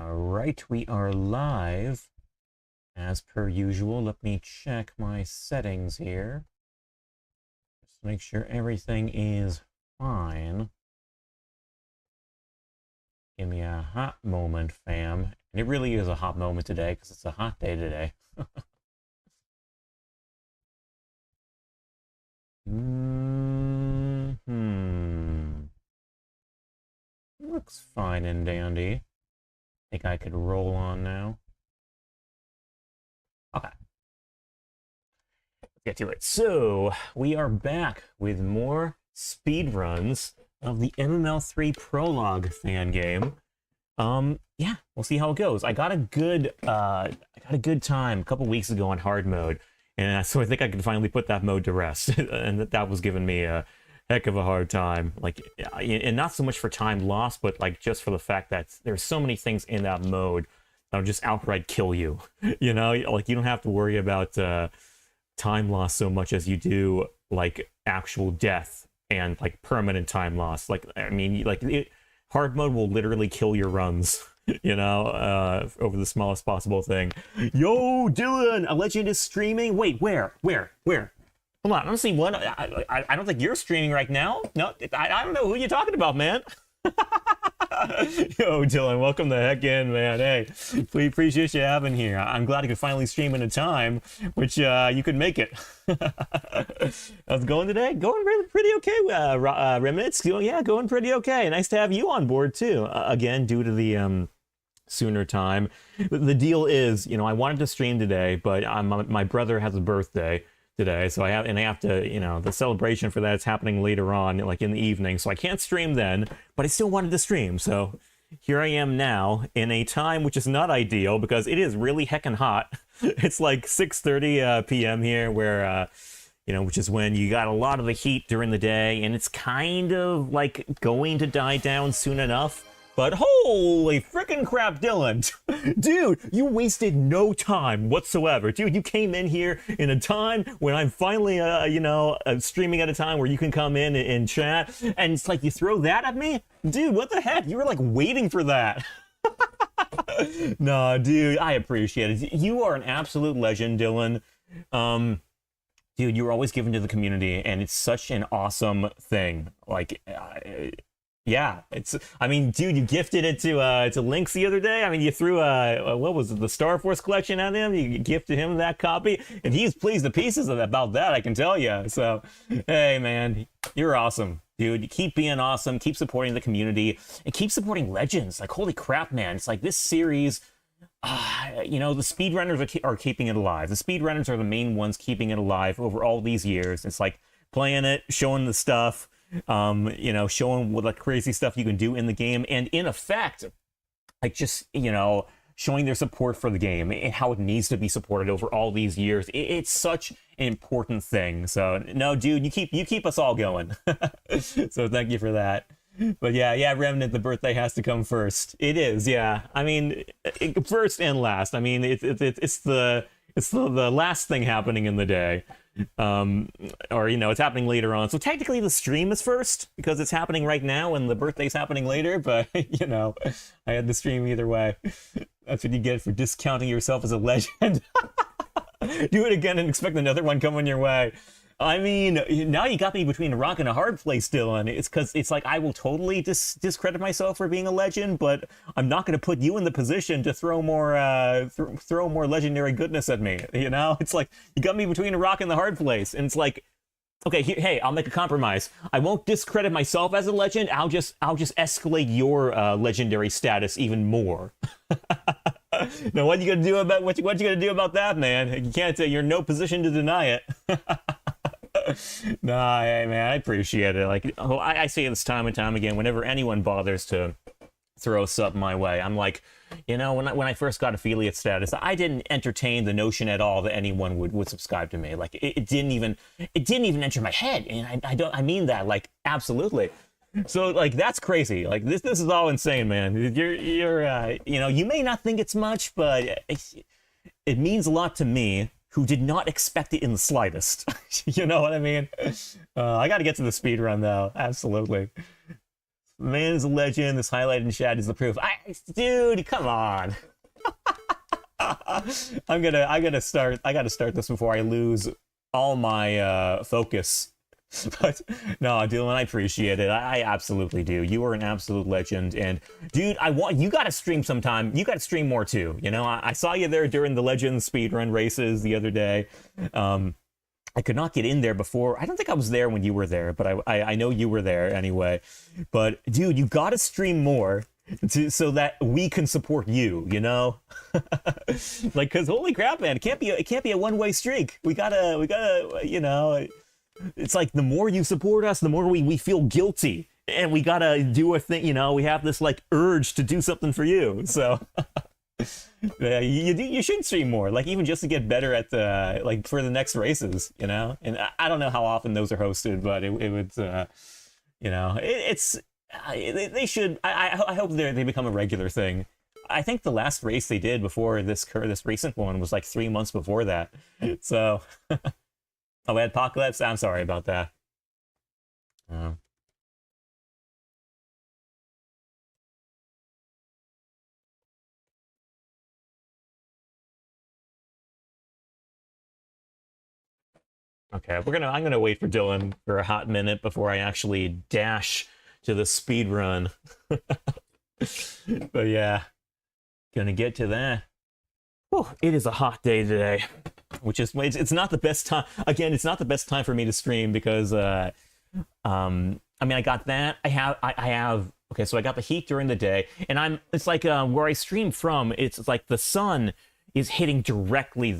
Alright, we are live. As per usual, let me check my settings here. Just to make sure everything is fine. Give me a hot moment, fam. And it really is a hot moment today, because it's a hot day today. Looks fine and dandy. Think I could roll on now. Okay. Let's get to it. So, we are back with more speedruns of the MML3 Prologue fan game. Yeah, we'll see how it goes. I got a good time a couple weeks ago on hard mode, and so I think I can finally put that mode to rest. And that was giving me a heck of a hard time. Like, and not so much for time lost, but like just for the fact that there's so many things in that mode that'll just outright kill you. You know, like you don't have to worry about time loss so much as you do like actual death and like permanent time loss. Like, I mean, hard mode will literally kill your runs, you know, over the smallest possible thing. Yo, Dylan, a legend is streaming. Wait, where? Hold on, I don't see one. I don't think you're streaming right now. No, I don't know who you're talking about, man. Yo, Dylan, welcome the heck in, man. Hey, we appreciate you having here. I'm glad you could finally stream in a time which you could make it. How's it going today? Going pretty okay, Remnants. Yeah, going pretty okay. Nice to have you on board, too. Again, due to the sooner time. The deal is, you know, I wanted to stream today, but my brother has a birthday today, so I have to, you know, the celebration for that is happening later on, like in the evening, so I can't stream then, but I still wanted to stream, so here I am now in a time which is not ideal because it is really heckin' hot. It's like 6:30 p.m. here, where you know, which is when you got a lot of the heat during the day, and it's kind of like going to die down soon enough. But holy freaking crap, Dylan. Dude, you wasted no time whatsoever. Dude, you came in here in a time when I'm finally, you know, streaming at a time where you can come in and chat. And it's like, you throw that at me? Dude, what the heck? You were like waiting for that. No, dude, I appreciate it. You are an absolute legend, Dylan. Dude, you were always given to the community, and it's such an awesome thing. Like, yeah, I mean, dude, you gifted it to Lynx the other day. I mean, you threw what was it, the Star Force collection at him. You gifted him that copy, and he's pleased to pieces about that, I can tell you. So, hey, man, you're awesome, dude. You keep being awesome. Keep supporting the community, and keep supporting legends. Like, holy crap, man! It's like this series. You know, the speedrunners are keeping it alive. The speedrunners are the main ones keeping it alive over all these years. It's like playing it, showing the stuff. You know, showing what like crazy stuff you can do in the game, and in effect, like just, you know, showing their support for the game and how it needs to be supported over all these years. It's such an important thing. So no, dude, you keep us all going. So thank you for that. But yeah, Remnant, the birthday has to come first. It is, yeah. I mean, first and last. I mean, it's the last thing happening in the day. Or, you know, it's happening later on. So technically the stream is first because it's happening right now and the birthday's happening later, but, you know, I had the stream either way. That's what you get for discounting yourself as a legend. Do it again and expect another one coming your way. I mean, now you got me between a rock and a hard place, Dylan. It's because it's like I will totally discredit myself for being a legend, but I'm not going to put you in the position to throw more throw more legendary goodness at me. You know, it's like you got me between a rock and the hard place, and it's like, okay, hey, I'll make a compromise. I won't discredit myself as a legend. I'll just escalate your legendary status even more. Now, what you gonna do about what you gonna do about that, man? You can't. You're in no position to deny it. Nah, hey, man, I appreciate it. Like, I say this time and time again, whenever anyone bothers to throw something my way, I'm like, you know, when I first got affiliate status, I didn't entertain the notion at all that anyone would subscribe to me. Like, it didn't even enter my head, and I mean that, like, absolutely. So, like, that's crazy. Like, this is all insane, man. You're you know, you may not think it's much, but it means a lot to me, who did not expect it in the slightest. You know what I mean? I got to get to the speed run, though. Absolutely. Man is a legend. This highlight in chat is the proof. Dude, come on. I gotta start this before I lose all my focus. But no, Dylan, I appreciate it. I absolutely do. You are an absolute legend, and dude, you gotta stream sometime. You gotta stream more too. You know, I saw you there during the Legends speedrun races the other day. I could not get in there before. I don't think I was there when you were there, but I know you were there anyway. But dude, you gotta stream more so that we can support you. You know, like, cause holy crap, man, it can't be a one-way streak. We gotta, you know. It's like the more you support us, the more we feel guilty, and we gotta do a thing. You know, we have this like urge to do something for you. So yeah, you should stream more, like even just to get better at the like for the next races. You know, and I don't know how often those are hosted, but it would you know, they should. I hope they become a regular thing. I think the last race they did before this recent one was like 3 months before that. So. Oh, we had Apocalypse? I'm sorry about that. Okay, I'm gonna wait for Dylan for a hot minute before I actually dash to the speed run. But yeah, gonna get to that. Whew, it is a hot day today. Which is, it's not the best time. Again, it's not the best time for me to stream because, I mean, I got that. I have. Okay, so I got the heat during the day, and it's like where I stream from. It's like the sun is hitting directly,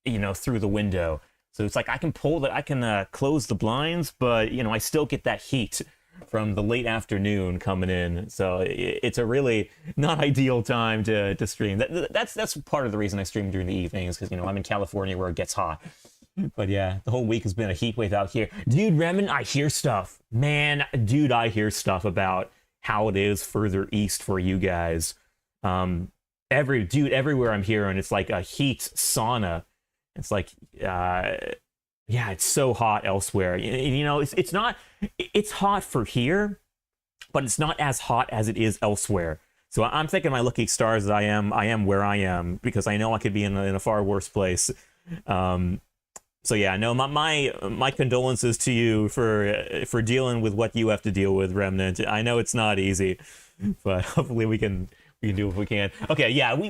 you know, through the window. So it's like I can close the blinds, but you know, I still get that heat from the late afternoon coming in. So it's a really not ideal time to stream. That's part of the reason I stream during the evenings, because, you know, I'm in California where it gets hot. But yeah, the whole week has been a heat wave out here. Dude, Remen, I hear stuff. Man, dude, I hear stuff about how it is further east for you guys. Everywhere I'm hearing, it's like a heat sauna. It's like, yeah, it's so hot elsewhere. You know, it's hot for here, but it's not as hot as it is elsewhere. So I'm thinking my lucky stars that I am where I am, because I know I could be in a far worse place. So yeah, no, my condolences to you for dealing with what you have to deal with, Remnant. I know it's not easy, but hopefully we can do what we can. Okay, yeah, we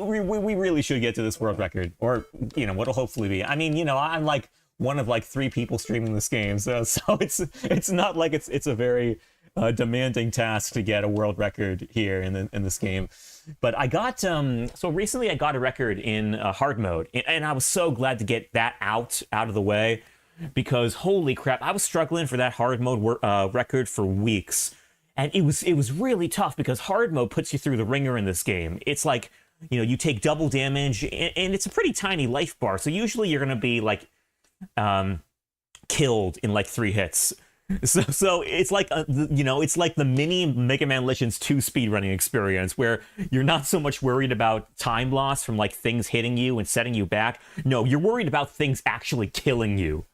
really should get to this world record, or, you know, what'll hopefully be. I mean, you know, I'm like one of like 3 people streaming this game, so it's not like it's a very demanding task to get a world record here in this game. But I got so recently I got a record in hard mode, and I was so glad to get that out of the way, because holy crap, I was struggling for that hard mode record for weeks. And it was really tough, because hard mode puts you through the ringer in this game. It's like, you know, you take double damage, and it's a pretty tiny life bar. So usually you're going to be like killed in like 3 hits. So it's like, you know, it's like the mini Mega Man Legends 2 speedrunning experience, where you're not so much worried about time loss from like things hitting you and setting you back. No, you're worried about things actually killing you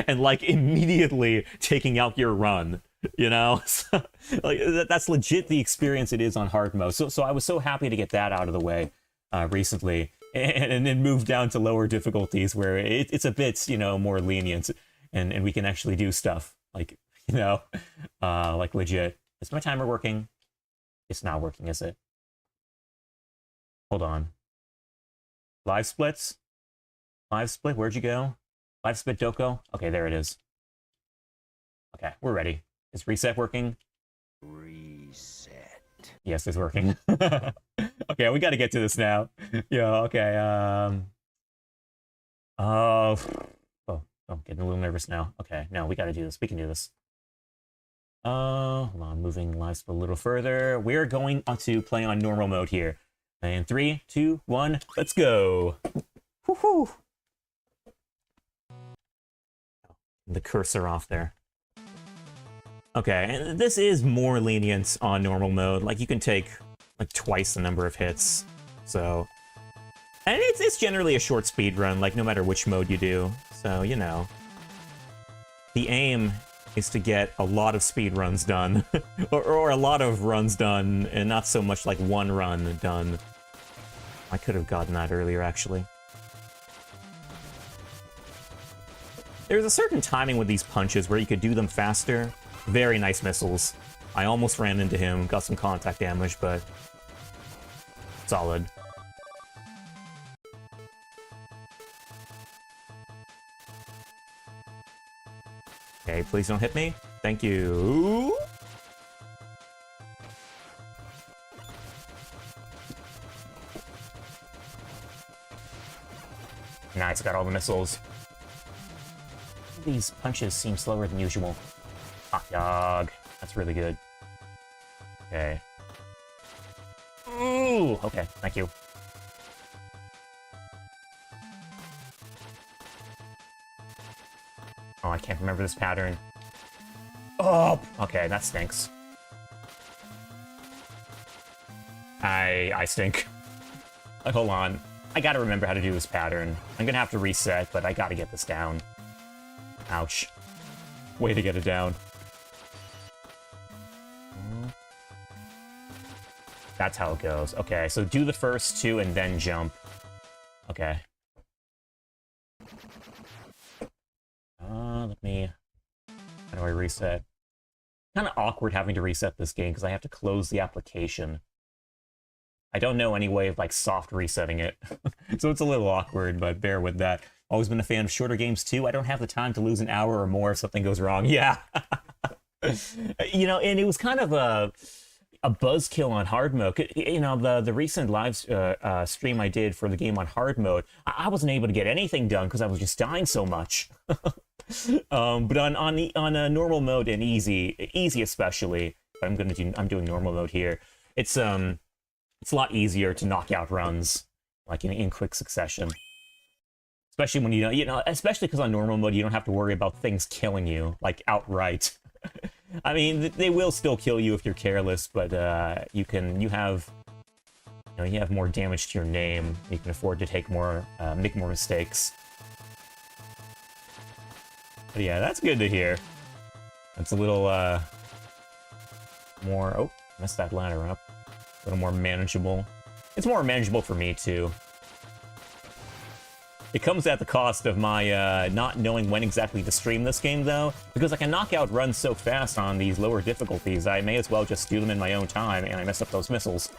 and like immediately taking out your run. You know, so, like that's legit the experience it is on hard mode. So I was so happy to get that out of the way recently, and then move down to lower difficulties where it's a bit, you know, more lenient, and we can actually do stuff like, you know, like legit. Is my timer working? It's not working, is it? Hold on. Live splits? Live split, where'd you go? Live split Doko? Okay, there it is. Okay, we're ready. Is reset working? Reset. Yes, it's working. Okay, we got to get to this now. Yeah, okay. Oh, getting a little nervous now. Okay, no, we got to do this. We can do this. Hold on, moving live split a little further. We're going to play on normal mode here. And 3, 2, 1, let's go. Woohoo! The cursor off there. Okay, and this is more lenient on normal mode. Like, you can take like twice the number of hits. So, and it's generally a short speed run, like no matter which mode you do. So, you know, the aim is to get a lot of speed runs done, or a lot of runs done, and not so much like one run done. I could have gotten that earlier, actually. There's a certain timing with these punches where you could do them faster. Very nice missiles. I almost ran into him, got some contact damage, but solid. Okay, please don't hit me. Thank you. Nice, got all the missiles. These punches seem slower than usual. Hot dog. That's really good. Okay. Ooh! Okay, thank you. Oh, I can't remember this pattern. Oh! Okay, that stinks. I stink. Hold on. I gotta remember how to do this pattern. I'm gonna have to reset, but I gotta get this down. Ouch. Way to get it down. That's how it goes. Okay, so do the first two and then jump. Okay. Let me... How do I reset? Kind of awkward having to reset this game because I have to close the application. I don't know any way of, like, soft resetting it. So it's a little awkward, but bear with that. Always been a fan of shorter games, too. I don't have the time to lose an hour or more if something goes wrong. Yeah. You know, and it was kind of a buzzkill on hard mode. You know, the recent live stream I did for the game on hard mode, I wasn't able to get anything done because I was just dying so much. But on a normal mode and easy especially, I'm doing normal mode here. It's a lot easier to knock out runs like in quick succession. Especially when especially because on normal mode you don't have to worry about things killing you like outright. I mean, they will still kill you if you're careless, but you have more damage to your name. You can afford to make more mistakes. But yeah, that's good to hear. That's a little more. Oh, messed that ladder up. A little more manageable. It's more manageable for me too. It comes at the cost of my not knowing when exactly to stream this game, though, because I can knock out runs so fast on these lower difficulties, I may as well just do them in my own time, and I mess up those missiles.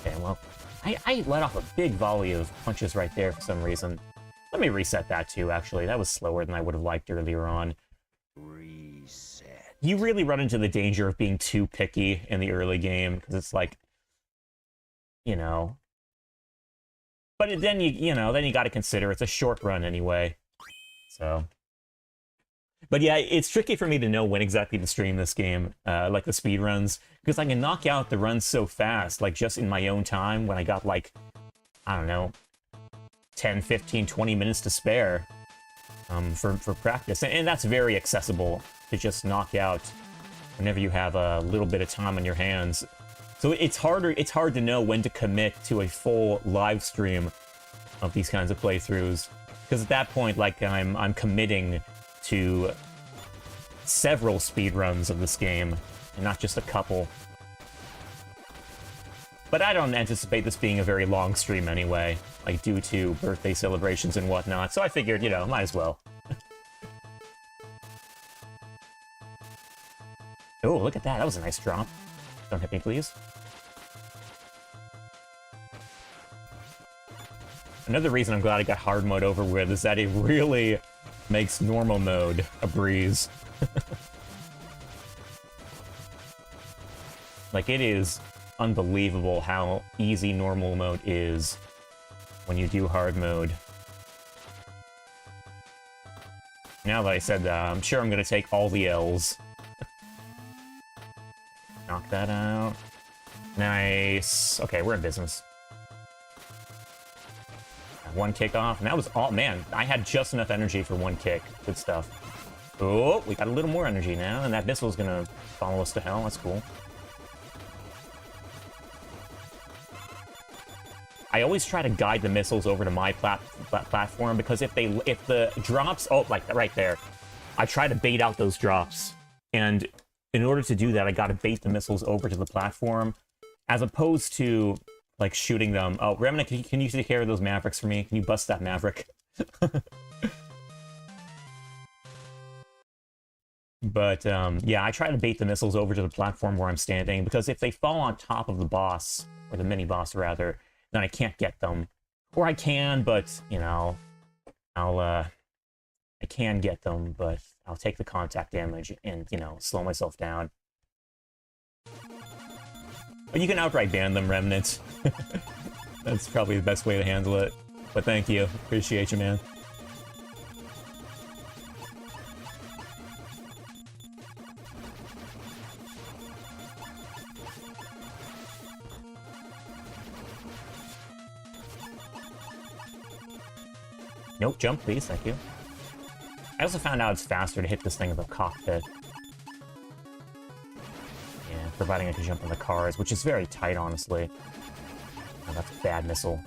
Okay, well, I let off a big volley of punches right there for some reason. Let me reset that, too, actually. That was slower than I would have liked earlier on. Reset. You really run into the danger of being too picky in the early game, because it's like, you know... But then you got to consider it's a short run anyway. So, but yeah, it's tricky for me to know when exactly to stream this game, like the speed runs, because I can knock out the runs so fast, like just in my own time when I got like, I don't know, 10, 15, 20 minutes to spare for practice, and that's very accessible to just knock out whenever you have a little bit of time on your hands. So it's hard to know when to commit to a full live stream of these kinds of playthroughs, because at that point, like, I'm committing to several speedruns of this game, and not just a couple. But I don't anticipate this being a very long stream anyway, like, due to birthday celebrations and whatnot, so I figured, might as well. Oh, look at that, that was a nice drop. Don't hit me, please. Another reason I'm glad I got hard mode over with is that it really makes normal mode a breeze. Like, it is unbelievable how easy normal mode is when you do hard mode. Now that I said that, I'm sure I'm going to take all the L's. Knock that out. Nice. Okay, we're in business. One kick off, and that was all. Man, I had just enough energy for one kick. Good stuff. Oh, we got a little more energy now, and that missile's gonna follow us to hell. That's cool. I always try to guide the missiles over to my platform, because if the drops, oh, like right there, I try to bait out those drops. And in order to do that, I gotta bait the missiles over to the platform, as opposed to, like, shooting them. Oh, Remnant, can you take care of those Mavericks for me? Can you bust that Maverick? But, yeah, I try to bait the missiles over to the platform where I'm standing, because if they fall on top of the boss, or the mini-boss, rather, then I can't get them. Or I can, but, you know, I can get them, but I'll take the contact damage and, you know, slow myself down. But you can outright ban them, Remnant. That's probably the best way to handle it. But thank you. Appreciate you, man. Nope, jump, please. Thank you. I also found out it's faster to hit this thing in the cockpit. Yeah, providing I can jump in the cars, which is very tight, honestly. Oh, that's a bad missile.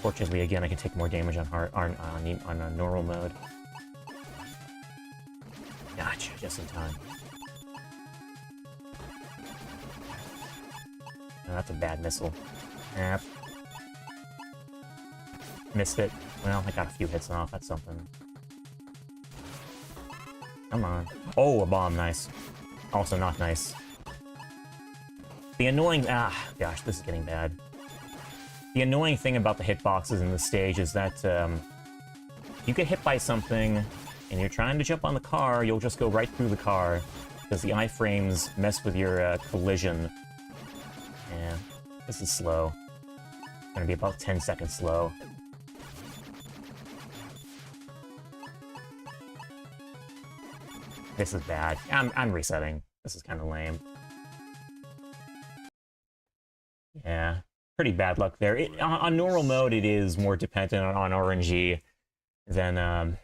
Fortunately, again, I can take more damage on normal mode. Gotcha, just in time. Oh, that's a bad missile. Yep. Missed it. Well, I got a few hits off. That's something. Come on. Oh, a bomb. Nice. Also not nice. The annoying... Ah, gosh, this is getting bad. The annoying thing about the hitboxes in this stage is that you get hit by something and you're trying to jump on the car, you'll just go right through the car because the iframes mess with your collision. Yeah, this is slow. It's gonna be about 10 seconds slow. This is bad. I'm resetting. This is kind of lame. Yeah, pretty bad luck there. On normal mode, it is more dependent on RNG than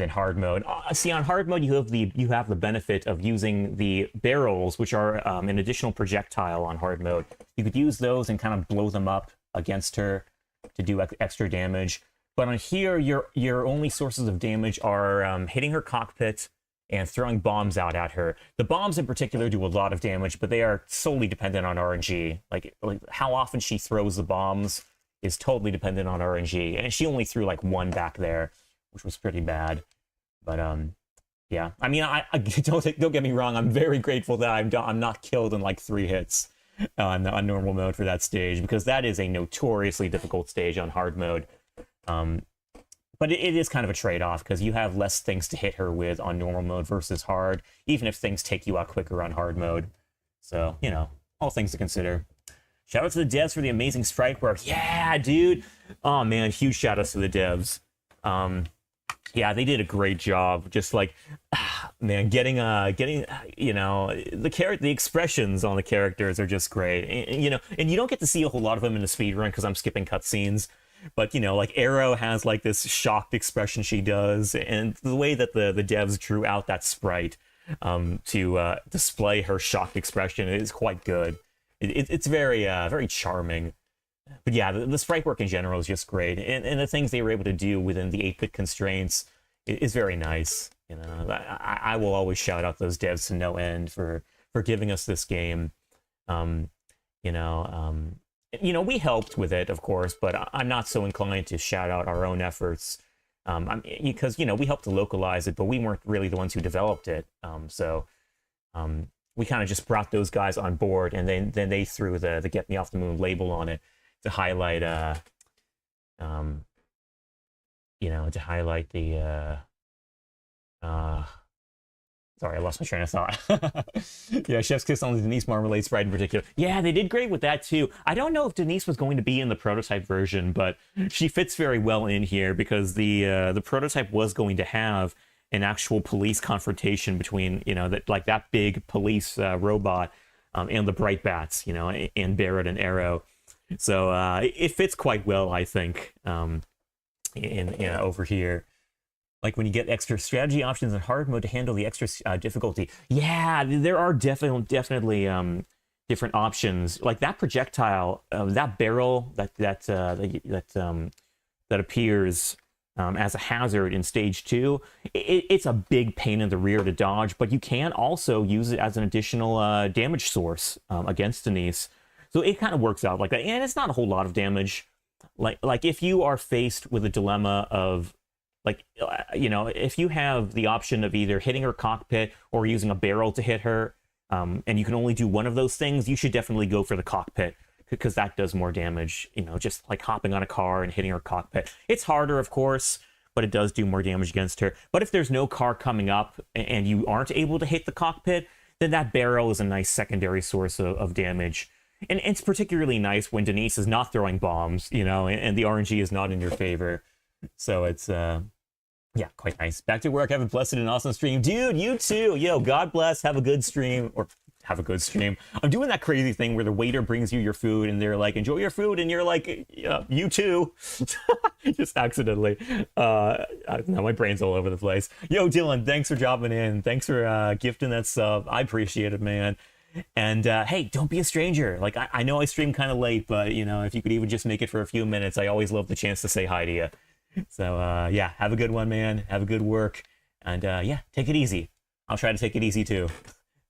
hard mode. See, on hard mode, you have the benefit of using the barrels, which are an additional projectile on hard mode. You could use those and kind of blow them up against her to do extra damage. But on here, your only sources of damage are hitting her cockpit and throwing bombs out at her. The bombs in particular do a lot of damage, but they are solely dependent on RNG. Like how often she throws the bombs is totally dependent on RNG. And she only threw like one back there, which was pretty bad. But yeah. I mean, I don't get me wrong. I'm very grateful that I'm not killed in like 3 hits on normal mode for that stage, because that is a notoriously difficult stage on hard mode. But it is kind of a trade-off, because you have less things to hit her with on normal mode versus hard, even if things take you out quicker on hard mode. So, you know, all things to consider. Shout out to the devs for the amazing sprite work. Yeah, dude! Oh, man, huge shout outs to the devs. Yeah, they did a great job. Just like, man, getting you know, the expressions on the characters are just great. And, you know, and you don't get to see a whole lot of them in the speedrun because I'm skipping cutscenes. But, you know, like, Arrow has, like, this shocked expression she does, and the way that the devs drew out that sprite to display her shocked expression is quite good. It's very, very charming. But yeah, the sprite work in general is just great, and the things they were able to do within the 8-bit constraints is very nice. You know, I will always shout out those devs to no end for giving us this game. You know, we helped with it, of course, but I'm not so inclined to shout out our own efforts, because, you know, we helped to localize it, but we weren't really the ones who developed it. So we kind of just brought those guys on board, and then they threw the Get Me Off the Moon label on it to highlight, you know, to highlight the sorry, I lost my train of thought. Yeah, Chef's Kiss on the Denise Marmalade sprite in particular. Yeah, they did great with that too. I don't know if Denise was going to be in the prototype version, but she fits very well in here because the prototype was going to have an actual police confrontation between, you know, that big police robot and the Bright Bats, you know, and Barrett and Arrow. So it fits quite well, I think, over here. Like when you get extra strategy options in hard mode to handle the extra difficulty. Yeah, there are definitely different options. Like that projectile, that barrel that appears as a hazard in stage 2. It's a big pain in the rear to dodge, but you can also use it as an additional damage source against Denise. So it kind of works out like that, and it's not a whole lot of damage. Like if you are faced with a dilemma of, like, if you have the option of either hitting her cockpit or using a barrel to hit her, and you can only do one of those things, you should definitely go for the cockpit, because that does more damage, just like hopping on a car and hitting her cockpit. It's harder, of course, but it does do more damage against her. But if there's no car coming up and you aren't able to hit the cockpit, then that barrel is a nice secondary source of damage. And it's particularly nice when Denise is not throwing bombs, and the RNG is not in your favor. So it's, yeah, quite nice. Back to work. Have a blessed and awesome stream. Dude, you too. Yo, God bless. Have a good stream. Or have a good stream. I'm doing that crazy thing where the waiter brings you your food and they're like, enjoy your food. And you're like, yeah, you too. Just accidentally. Now my brain's all over the place. Yo, Dylan, thanks for dropping in. Thanks for gifting that sub. I appreciate it, man. And hey, don't be a stranger. Like, I know I stream kind of late, but, if you could even just make it for a few minutes, I always love the chance to say hi to you. So, yeah, have a good one, man. Have a good work. And, yeah, take it easy. I'll try to take it easy, too,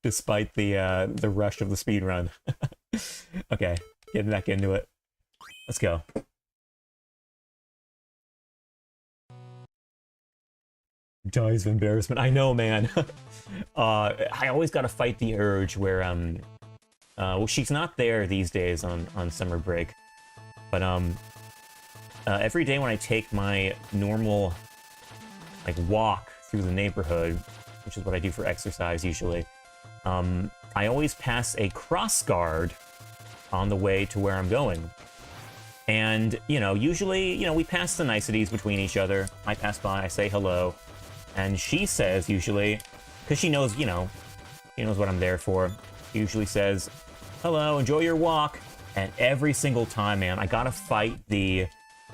despite the rush of the speed run. Okay, getting back into it. Let's go. Dies of embarrassment. I know, man. I always got to fight the urge where, well, she's not there these days on summer break. But, every day when I take my normal, like, walk through the neighborhood, which is what I do for exercise usually, I always pass a cross guard on the way to where I'm going. And, usually, we pass the niceties between each other. I pass by, I say hello, and she says usually, because she knows, she knows what I'm there for, she usually says, hello, enjoy your walk. And every single time, man, I gotta fight the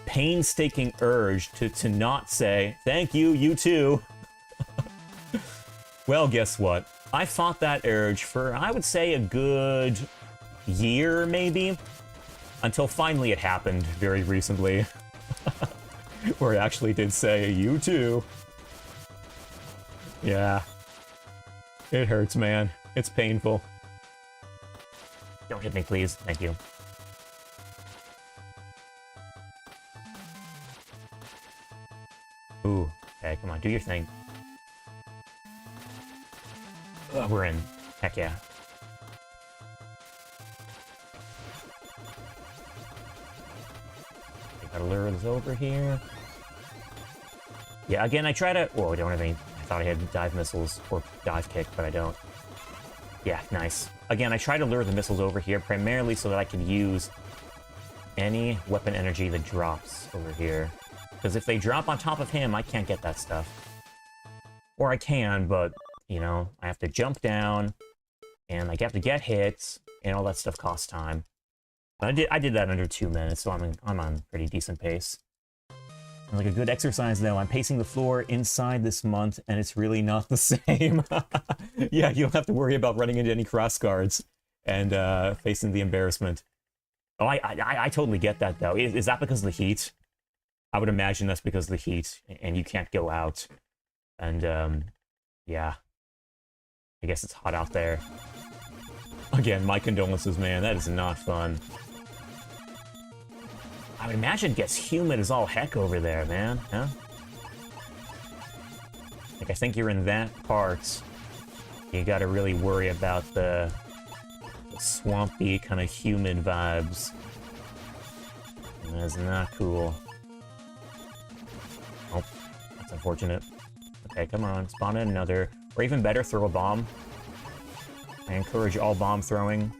painstaking urge to not say, thank you, you too. Well, guess what? I fought that urge for, I would say, a good year, maybe, until finally it happened very recently, where I actually did say, you too. Yeah. It hurts, man. It's painful. Don't hit me, please. Thank you. Ooh, okay, come on, do your thing. Oh, we're in. Heck yeah. I gotta lure this over here. Yeah, again, I try to... Whoa, I don't have any... I thought I had dive missiles or dive kick, but I don't. Yeah, nice. Again, I try to lure the missiles over here primarily so that I can use any weapon energy that drops over here. Because if they drop on top of him, I can't get that stuff. Or I can, but, I have to jump down, and I have to get hits, and all that stuff costs time. But I did that under 2 minutes, so I'm on pretty decent pace. Like a good exercise, though. I'm pacing the floor inside this month, and it's really not the same. Yeah, you don't have to worry about running into any cross guards and facing the embarrassment. Oh, I totally get that, though. Is that because of the heat? I would imagine that's because of the heat, and you can't go out. And, yeah. I guess it's hot out there. Again, my condolences, man. That is not fun. I would imagine it gets humid as all heck over there, man. Huh? Like, I think you're in that part. You gotta really worry about the swampy, kind of humid vibes. And that's not cool. Oh, that's unfortunate. Okay, come on. Spawn in another. Or even better, throw a bomb. I encourage all bomb throwing.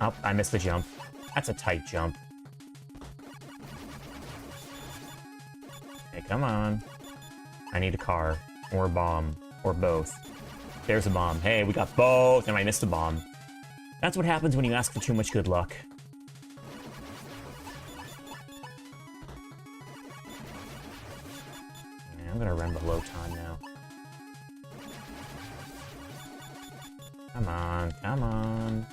Oh, I missed the jump. That's a tight jump. Okay, come on. I need a car, or a bomb, or both. There's a bomb. Hey, we got both, and I missed a bomb. That's what happens when you ask for too much good luck. Yeah, I'm gonna run below time now. Come on, come on.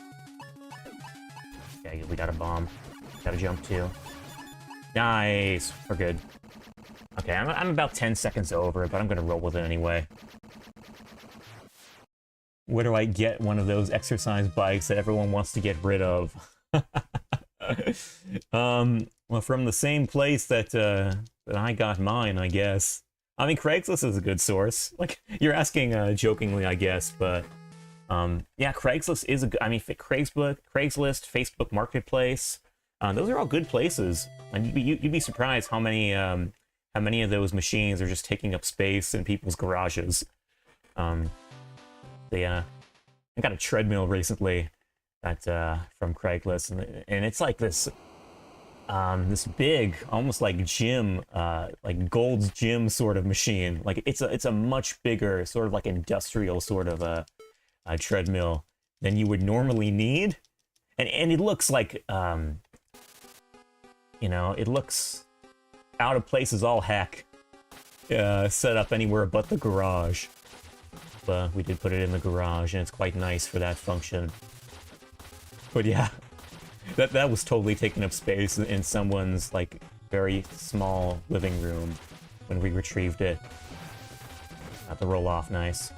Okay, we got a bomb. Gotta jump too. Nice. We're good. Okay, I'm about 10 seconds over, but I'm gonna roll with it anyway. Where do I get one of those exercise bikes that everyone wants to get rid of? Well, from the same place that I got mine, I guess. I mean, Craigslist is a good source. Like, you're asking jokingly, I guess, but yeah, Craigslist is a good. I mean, Craigslist, Facebook Marketplace. Those are all good places, and you'd be surprised how many of those machines are just taking up space in people's garages. I got a treadmill recently that from Craigslist, and it's like this big, almost like gym, like Gold's Gym sort of machine. Like it's a much bigger, sort of like industrial sort of a treadmill than you would normally need, and it looks like it looks out of place as all heck, set up anywhere but the garage. But we did put it in the garage, and it's quite nice for that function. But yeah, that was totally taking up space in someone's like very small living room when we retrieved it. Got the roll off nice.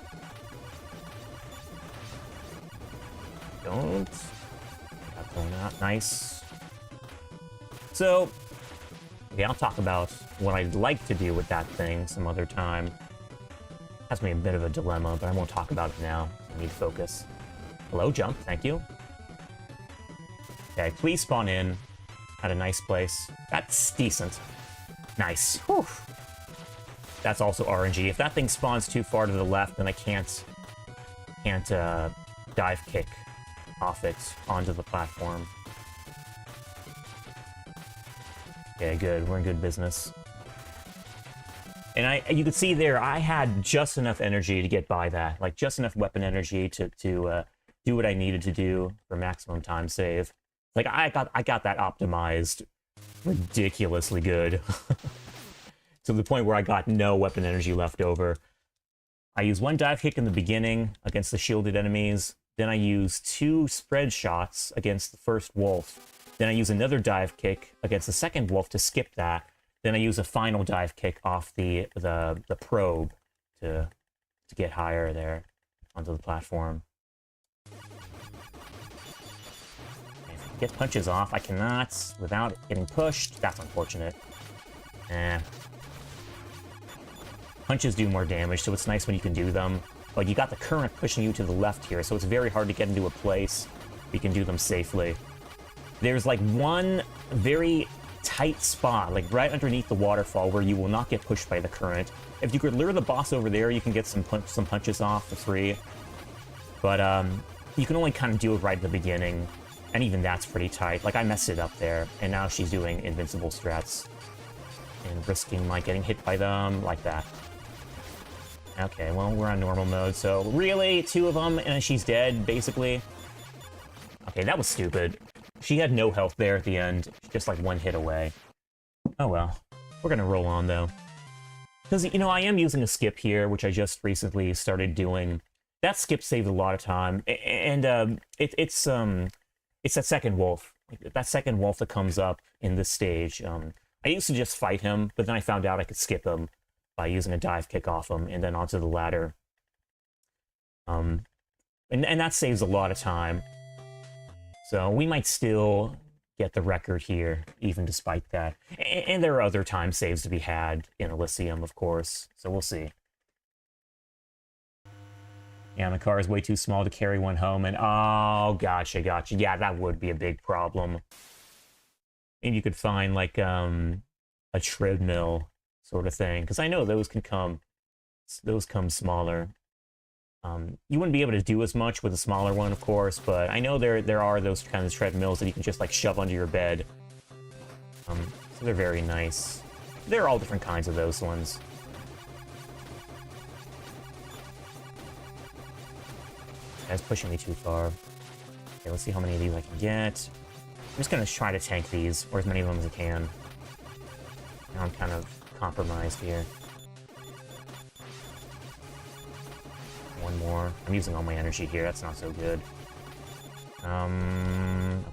Don't. Got going out nice. So, okay, I'll talk about what I'd like to do with that thing some other time. Has me a bit of a dilemma, but I won't talk about it now. I need focus. Hello, jump, thank you. Okay, please spawn in at a nice place. That's decent. Nice. Whew. That's also RNG. If that thing spawns too far to the left, then I can't dive kick off it onto the platform. Okay, good. We're in good business. And you can see there, I had just enough energy to get by that. Like, just enough weapon energy to do what I needed to do for maximum time save. Like, I got that optimized ridiculously good. To the point where I got no weapon energy left over. I use one dive kick in the beginning against the shielded enemies. Then I use 2 spread shots against the first wolf. Then I use another dive kick against the second wolf to skip that. Then I use a final dive kick off the probe to get higher there onto the platform. Get punches off. I cannot without getting pushed. That's unfortunate. Punches do more damage, so it's nice when you can do them. But you got the current pushing you to the left here, so it's very hard to get into a place you can do them safely. There's like one very tight spot, like right underneath the waterfall, where you will not get pushed by the current. If you could lure the boss over there, you can get some punches off for free. But you can only kind of do it right at the beginning, and even that's pretty tight. Like, I messed it up there, and now she's doing invincible strats and risking like getting hit by them like that. Okay, well, we're on normal mode, so really 2 of them and she's dead, basically. Okay, that was stupid. She had no health there at the end, just like 1 hit away. Oh well. We're gonna roll on, though. Because, I am using a skip here, which I just recently started doing. That skip saved a lot of time, and it's that second wolf. That second wolf that comes up in this stage. I used to just fight him, but then I found out I could skip him by using a dive kick off him, and then onto the ladder. And that saves a lot of time. So we might still get the record here, even despite that. And there are other time saves to be had in Elysium, of course, so we'll see. Yeah, my car is way too small to carry one home, and oh, gotcha. Yeah, that would be a big problem. And you could find, like, a treadmill sort of thing, because I know those come smaller. You wouldn't be able to do as much with a smaller one, of course, but I know there are those kind of treadmills that you can just like shove under your bed. So they're very nice. There are all different kinds of those ones. That's pushing me too far. Okay, let's see how many of these I can get. I'm just gonna try to tank these, or as many of them as I can. Now I'm kind of compromised here. one more. I'm using all my energy here. That's not so good.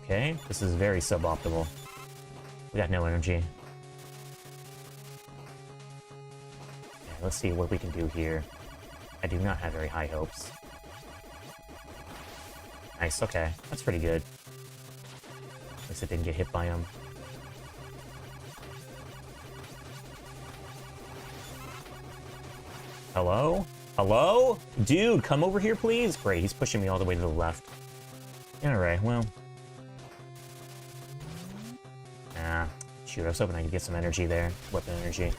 Okay. This is very suboptimal. We got no energy. Yeah, let's see what we can do here. I do not have very high hopes. Nice, okay. That's pretty good. At least it didn't get hit by him. Hello? Hello? Dude, come over here, please? Great, he's pushing me all the way to the left. Alright, well. Ah, shoot, I was hoping I could get some energy there. Weapon energy.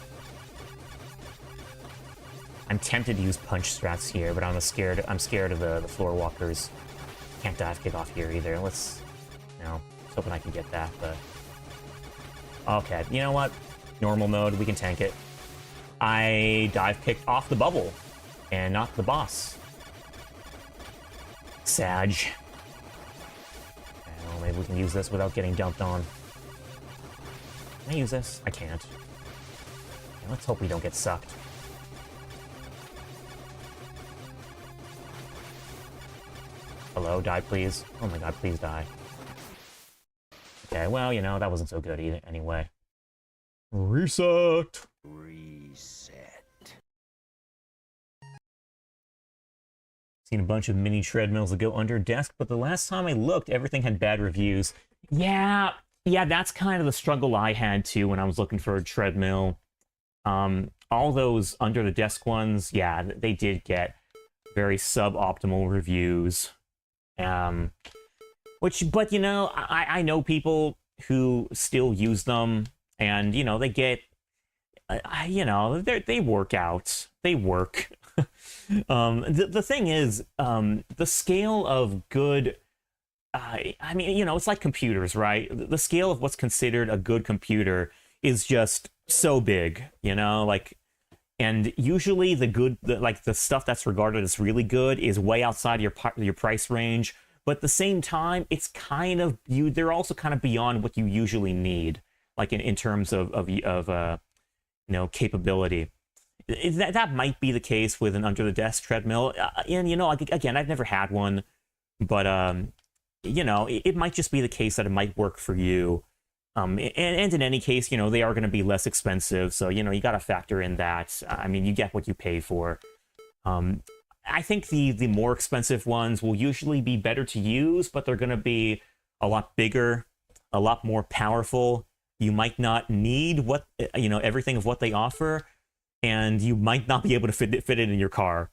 I'm tempted to use punch strats here, but I'm scared of the floor walkers. Can't dive kick off here either. Let's... No, I was hoping I could get that, but... Okay, you know what? Normal mode, we can tank it. I dive kicked off the bubble, and not the boss. Sag. Okay, well, maybe we can use this without getting dumped on. Can I use this? I can't. Okay, let's hope we don't get sucked. Hello, die please. Oh my god, please die. Okay, well, you know, that wasn't so good either anyway. Reset! Seen a bunch of mini treadmills that go under a desk, but the last time I looked, everything had bad reviews. Yeah, that's kind of the struggle I had too when I was looking for a treadmill. All those under the desk ones, yeah, they did get very suboptimal reviews. But you know, I know people who still use them, and you know, they get, you know, they work out, they work. The thing is, the scale of good, I mean, you know, it's like computers, right? The scale of what's considered a good computer is just so big, you know, like, and usually the stuff that's regarded as really good is way outside your price range. But at the same time, it's kind of they're also kind of beyond what you usually need, like in terms of you know, capability. That might be the case with an under the desk treadmill, and you know, again, I've never had one, but you know, it might just be the case that it might work for you. And in any case, you know, they are going to be less expensive, so you know, you got to factor in that. I mean, you get what you pay for. I think the more expensive ones will usually be better to use, but they're going to be a lot bigger, a lot more powerful. You might not need you know, everything of what they offer, and you might not be able to fit it in your car.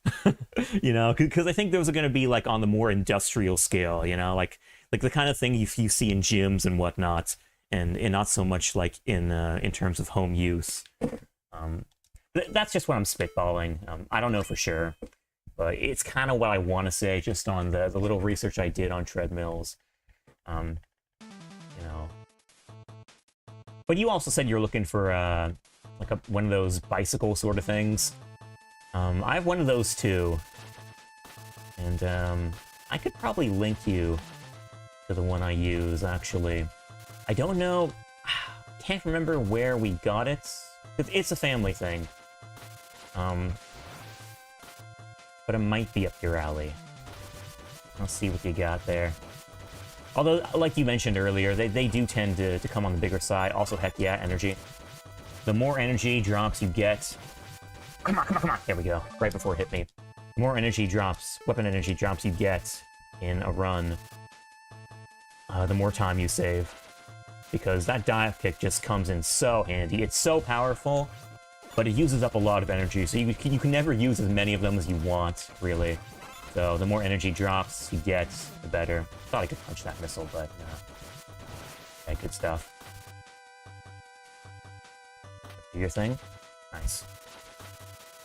You know, because I think those are going to be like on the more industrial scale, you know, like the kind of thing you see in gyms and whatnot, and not so much like in terms of home use. That's just what I'm spitballing. I don't know for sure. But it's kind of what I want to say, just on the little research I did on treadmills. You know. But you also said you're looking for like one of those bicycle sort of things. I have one of those too. And I could probably link you to the one I use, actually. I don't know, can't remember where we got it. It's a family thing. But it might be up your alley. I'll see what you got there. Although, like you mentioned earlier, they do tend to come on the bigger side. Also, heck yeah, energy. The more energy drops you get... Come on. There we go. Right before it hit me. The more energy drops, weapon energy drops you get in a run, the more time you save. Because that dive kick just comes in so handy. It's so powerful, but it uses up a lot of energy, so you can never use as many of them as you want, really. So the more energy drops you get, the better. Thought I could punch that missile, but no. Okay, good stuff. Do your thing. Nice.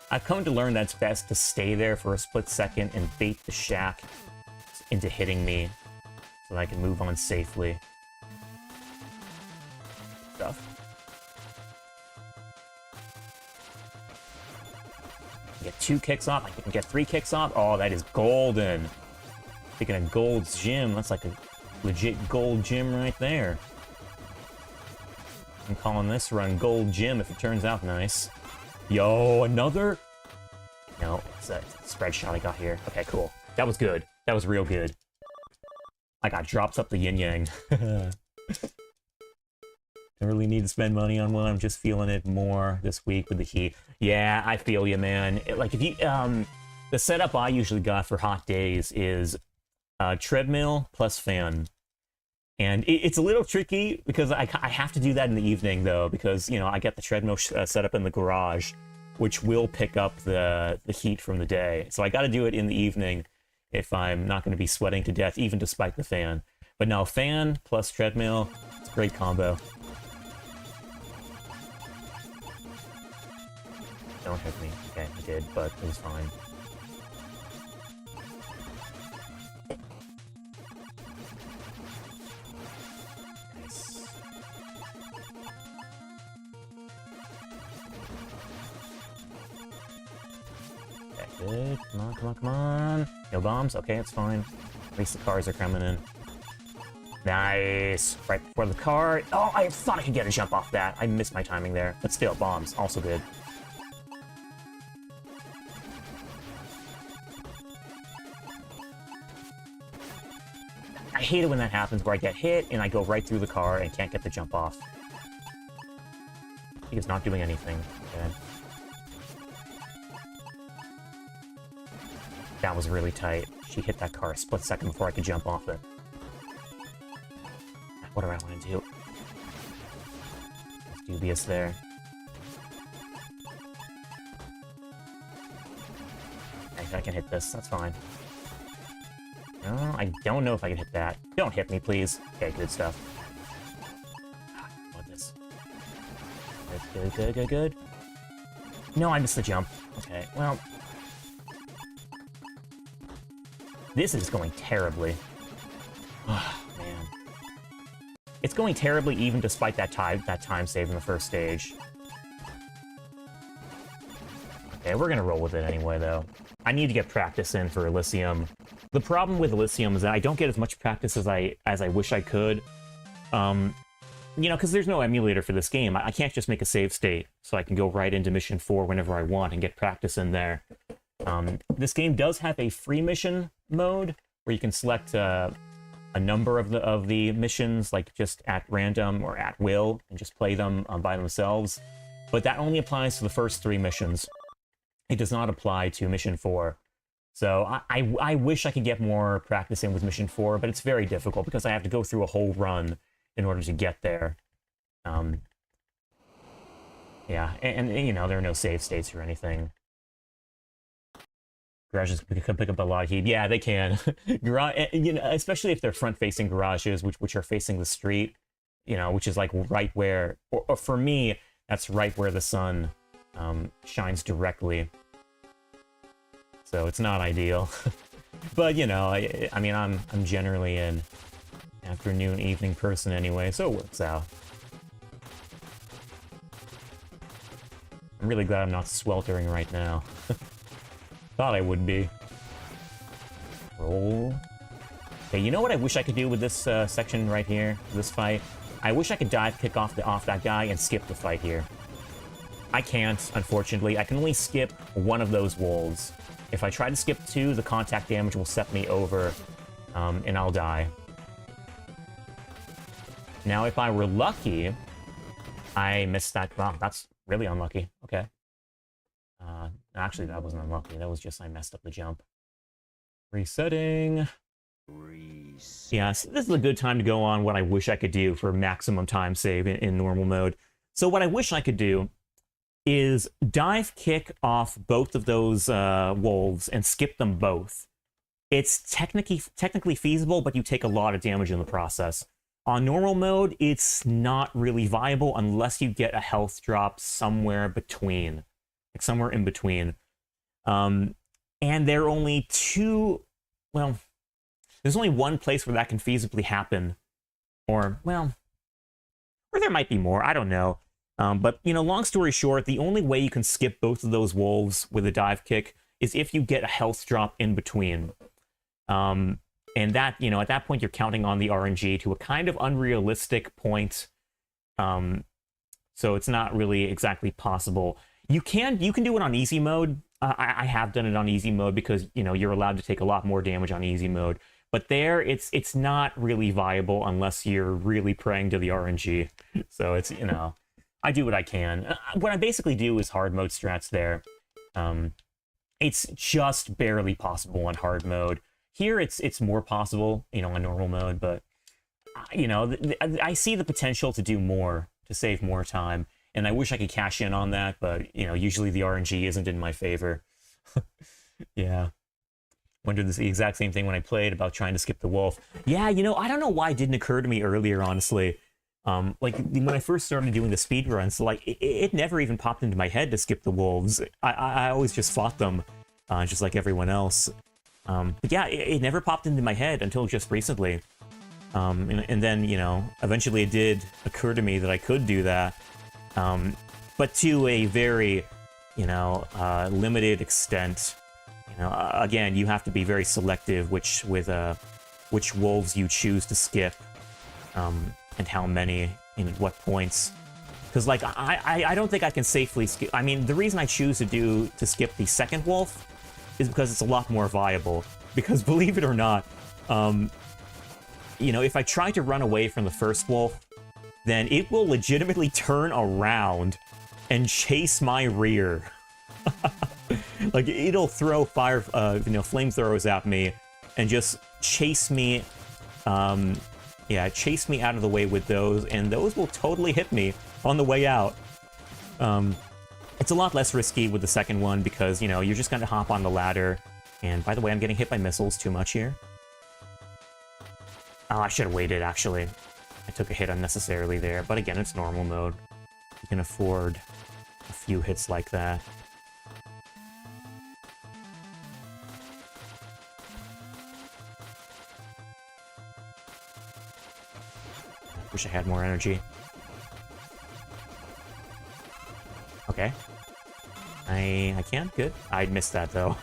I've come to learn that it's best to stay there for a split second and bait the shack into hitting me so that I can move on safely. Stuff. Get 2 kicks off, I can get 3 kicks off. Oh, that is golden. Speaking of Gold's Gym, that's like a legit gold gym right there. I'm calling this run Gold Gym if it turns out nice. Yo, another? No, it's a spread shot I got here. Okay, cool. That was good. That was real good. I got drops up the yin-yang. Don't really need to spend money on one. I'm just feeling it more this week with the heat. Yeah, I feel you, man. Like, if you... the setup I usually got for hot days is treadmill plus fan. And it's a little tricky because I have to do that in the evening, though, because, you know, I get the treadmill set up in the garage, which will pick up the heat from the day. So I got to do it in the evening if I'm not going to be sweating to death, even despite the fan. But no, fan plus treadmill, it's a great combo. Don't hit me. Okay, I did, but it was fine. Nice. Okay, good. Come on, come on, come on. No bombs? Okay, it's fine. At least the cars are coming in. Nice. Right before the car. Oh, I thought I could get a jump off that. I missed my timing there. But still, bombs. Also good. I hate it when that happens, where I get hit and I go right through the car and can't get the jump off. He is not doing anything. Okay. That was really tight. She hit that car a split second before I could jump off it. What do I want to do? It's dubious there. Okay, I can hit this. That's fine. No, I don't know if I can hit that. Don't hit me, please. Okay, good stuff. I want this. Good, good, good, good. No, I missed the jump. Okay, well... This is going terribly. Oh, man. It's going terribly even despite that time save in the first stage. Okay, we're gonna roll with it anyway, though. I need to get practice in for Elysium. The problem with Elysium is that I don't get as much practice as I wish I could. You know, because there's no emulator for this game. I can't just make a save state, so I can go right into Mission 4 whenever I want and get practice in there. This game does have a free mission mode, where you can select a number of the missions, like just at random or at will, and just play them by themselves. But that only applies to the first 3 missions. It does not apply to Mission 4. So I wish I could get more practice in with Mission 4, but it's very difficult because I have to go through a whole run in order to get there. Yeah, and you know, there are no save states or anything. Garages can pick up a lot of heat. Yeah, they can. Garage, you know, especially if they're front-facing garages, which are facing the street, you know, which is like right where, or for me, that's right where the sun shines directly. So it's not ideal. But you know, I mean, I'm generally an afternoon, evening person anyway, so it works out. I'm really glad I'm not sweltering right now. Thought I would be. Roll. Okay, you know what I wish I could do with this section right here, this fight? I wish I could dive kick off that guy and skip the fight here. I can't, unfortunately. I can only skip one of those wolves. If I try to skip 2, the contact damage will set me over, and I'll die. Now, if I were lucky, I missed that. Wow, that's really unlucky. Okay. Actually, that wasn't unlucky. That was just I messed up the jump. Resetting. Yes, this is a good time to go on what I wish I could do for maximum time save in normal mode. So what I wish I could do is dive kick off both of those wolves and skip them both. It's technically feasible, but you take a lot of damage in the process. On normal mode, it's not really viable unless you get a health drop somewhere between. Like somewhere in between. And there are only 2... Well, there's only one place where that can feasibly happen. Or, well... Or there might be more, I don't know. But, you know, long story short, the only way you can skip both of those wolves with a dive kick is if you get a health drop in between. And that, you know, at that point, you're counting on the RNG to a kind of unrealistic point. So it's not really exactly possible. You can do it on easy mode, I have done it on easy mode because, you know, you're allowed to take a lot more damage on easy mode. But there, it's not really viable unless you're really praying to the RNG. So it's, you know, I do what I can. What I basically do is hard mode strats there. It's just barely possible on hard mode. Here, it's more possible, you know, on normal mode, but, you know, I see the potential to do more, to save more time, and I wish I could cash in on that, but, you know, usually the RNG isn't in my favor. Yeah. Wondered the exact same thing when I played about trying to skip the wolf. Yeah, you know, I don't know why it didn't occur to me earlier, honestly. Like, when I first started doing the speedruns, like, it never even popped into my head to skip the wolves. I always just fought them, just like everyone else. But yeah, it never popped into my head until just recently. And then, you know, eventually it did occur to me that I could do that. But to a very, you know, limited extent. You know, again, you have to be very selective which wolves you choose to skip, and how many, and at what points. Because, like, I don't think I can safely skip. I mean, the reason I choose to skip the second wolf is because it's a lot more viable. Because, believe it or not, you know, if I try to run away from the first wolf, then it will legitimately turn around and chase my rear. Like, it'll throw fire, you know, flamethrowers at me and just chase me, yeah, chase me out of the way with those, and those will totally hit me on the way out. It's a lot less risky with the second one because, you know, you're just gonna hop on the ladder. And by the way, I'm getting hit by missiles too much here. Oh, I should have waited, actually. I took a hit unnecessarily there, but again, it's normal mode. You can afford a few hits like that. Wish I had more energy. Okay. I can? Good. I missed that, though.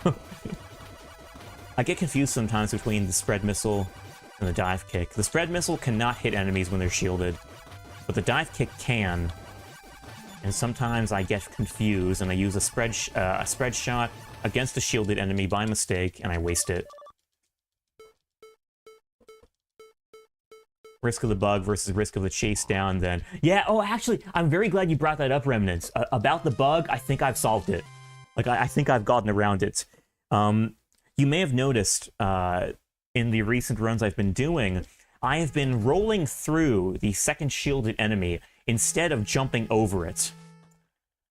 I get confused sometimes between the spread missile and the dive kick. The spread missile cannot hit enemies when they're shielded, but the dive kick can. And sometimes I get confused, and I use a spread shot against a shielded enemy by mistake, and I waste it. Risk of the bug versus risk of the chase down, then. Yeah, oh, actually, I'm very glad you brought that up, Remnants. About the bug, I think I've solved it. Like, I think I've gotten around it. You may have noticed, in the recent runs I've been doing, I have been rolling through the second shielded enemy instead of jumping over it.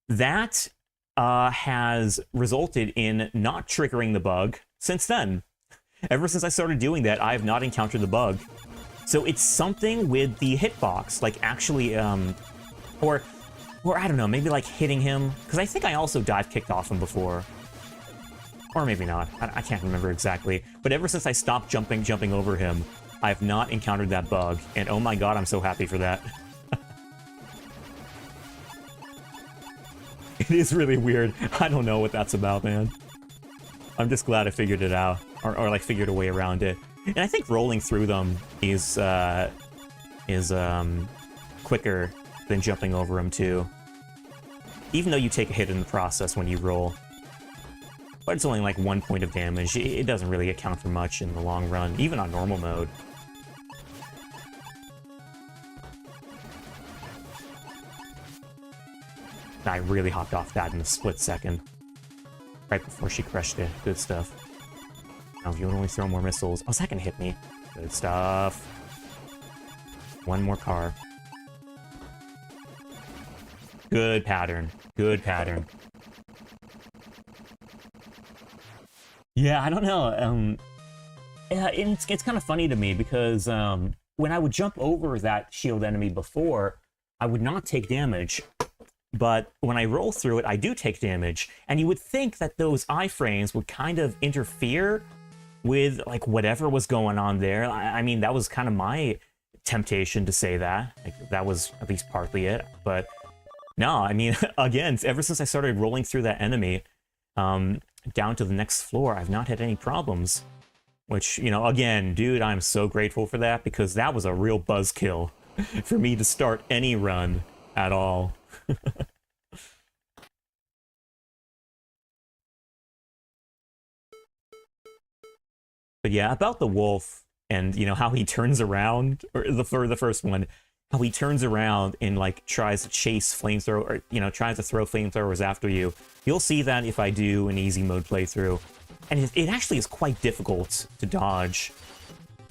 That has resulted in not triggering the bug since then. Ever since I started doing that, I have not encountered the bug. So it's something with the hitbox, like actually, or I don't know, maybe like hitting him, because I think I also dive kicked off him before. Or maybe not, I can't remember exactly. But ever since I stopped jumping over him, I have not encountered that bug, and oh my god, I'm so happy for that. It is really weird. I don't know what that's about, man. I'm just glad I figured it out, or like figured a way around it. And I think rolling through them is quicker than jumping over them too. Even though you take a hit in the process when you roll. But it's only like 1 point of damage. It doesn't really account for much in the long run, even on normal mode. I really hopped off that in a split second. Right before she crushed it. Good stuff. Now, if you would only throw more missiles... Oh, is that gonna hit me? Good stuff. One more car. Good pattern. Good pattern. Yeah, I don't know. Yeah, it's kind of funny to me because when I would jump over that shield enemy before, I would not take damage. But when I roll through it, I do take damage. And you would think that those iframes would kind of interfere with, like, whatever was going on there. I mean, that was kind of my temptation to say that. Like, that was at least partly it. But no, I mean, again, ever since I started rolling through that enemy down to the next floor, I've not had any problems. Which, you know, again, dude, I'm so grateful for that because that was a real buzzkill for me to start any run at all. But yeah, about the wolf and, you know, how he turns around, or for the first one, how he turns around and, like, tries to chase flamethrower, or, you know, tries to throw flamethrowers after you. You'll see that if I do an easy mode playthrough. And it actually is quite difficult to dodge,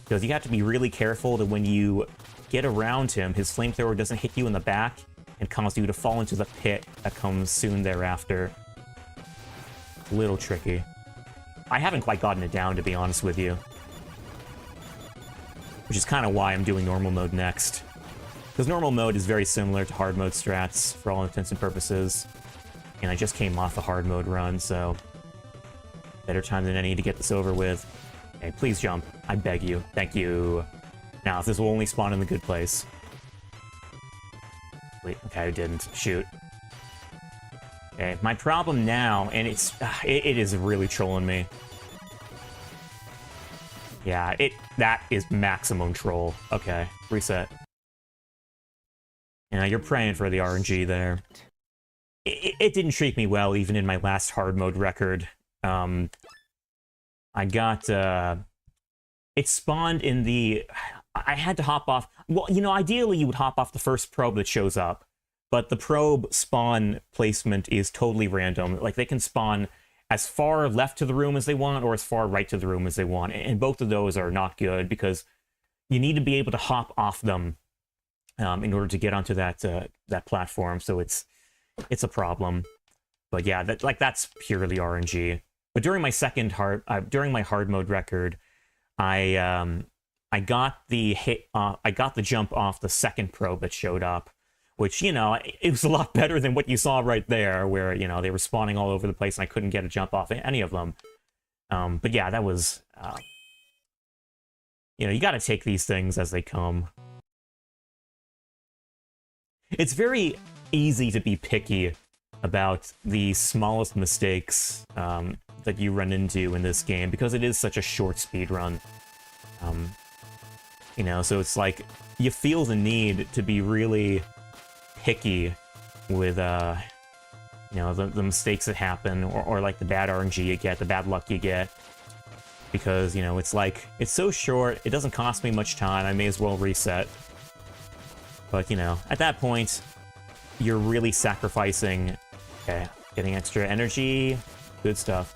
because you have to be really careful that when you get around him, his flamethrower doesn't hit you in the back and cause you to fall into the pit that comes soon thereafter. A little tricky. I haven't quite gotten it down, to be honest with you. Which is kind of why I'm doing normal mode next. Because normal mode is very similar to hard mode strats, for all intents and purposes. And I just came off a hard mode run, so... better time than any to get this over with. Hey, please jump. I beg you. Thank you. Now, if this will only spawn in the good place. Wait, okay, I didn't. Shoot. Okay, my problem now, and it is really trolling me. Yeah, that is maximum troll. Okay, reset. Yeah, you're praying for the RNG there. It didn't treat me well, even in my last hard mode record. I got, it spawned in the... I had to hop off... Well, you know, ideally you would hop off the first probe that shows up. But the probe spawn placement is totally random. Like, they can spawn as far left to the room as they want, or as far right to the room as they want. And both of those are not good, because you need to be able to hop off them in order to get onto that that platform. So it's a problem. But yeah, that's purely RNG. But during my during my hard mode record, I got the jump off the second probe that showed up, which, you know, it was a lot better than what you saw right there, where, you know, they were spawning all over the place and I couldn't get a jump off any of them. But yeah, that was, you know, you got to take these things as they come. It's very easy to be picky about the smallest mistakes that you run into in this game, because it is such a short speed run. You know, so it's like, you feel the need to be really picky with, you know, the mistakes that happen, or like the bad RNG you get, the bad luck you get. Because, you know, it's like, it's so short, it doesn't cost me much time, I may as well reset. But, you know, at that point, you're really sacrificing... Okay, getting extra energy, good stuff.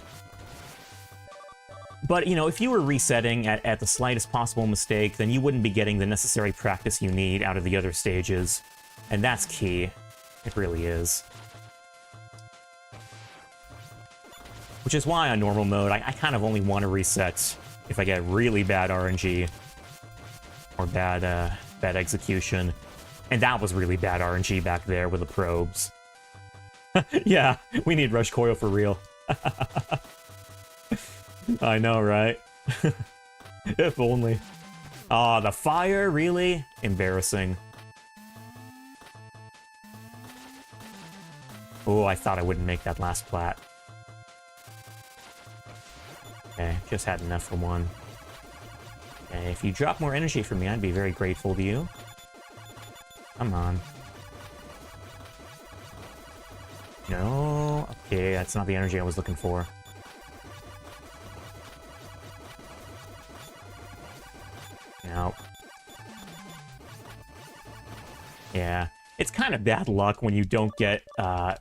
But, you know, if you were resetting at the slightest possible mistake, then you wouldn't be getting the necessary practice you need out of the other stages. And that's key. It really is. Which is why on normal mode, I kind of only want to reset if I get really bad RNG. Or bad execution. And that was really bad RNG back there with the probes. Yeah, we need Rush Coil for real. I know, right? If only. Oh, the fire? Really? Embarrassing. Oh, I thought I wouldn't make that last plat. Okay, just had enough for one. Okay, if you drop more energy for me, I'd be very grateful to you. Come on. No? Okay, that's not the energy I was looking for. No. Yeah. It's kind of bad luck when you don't get, I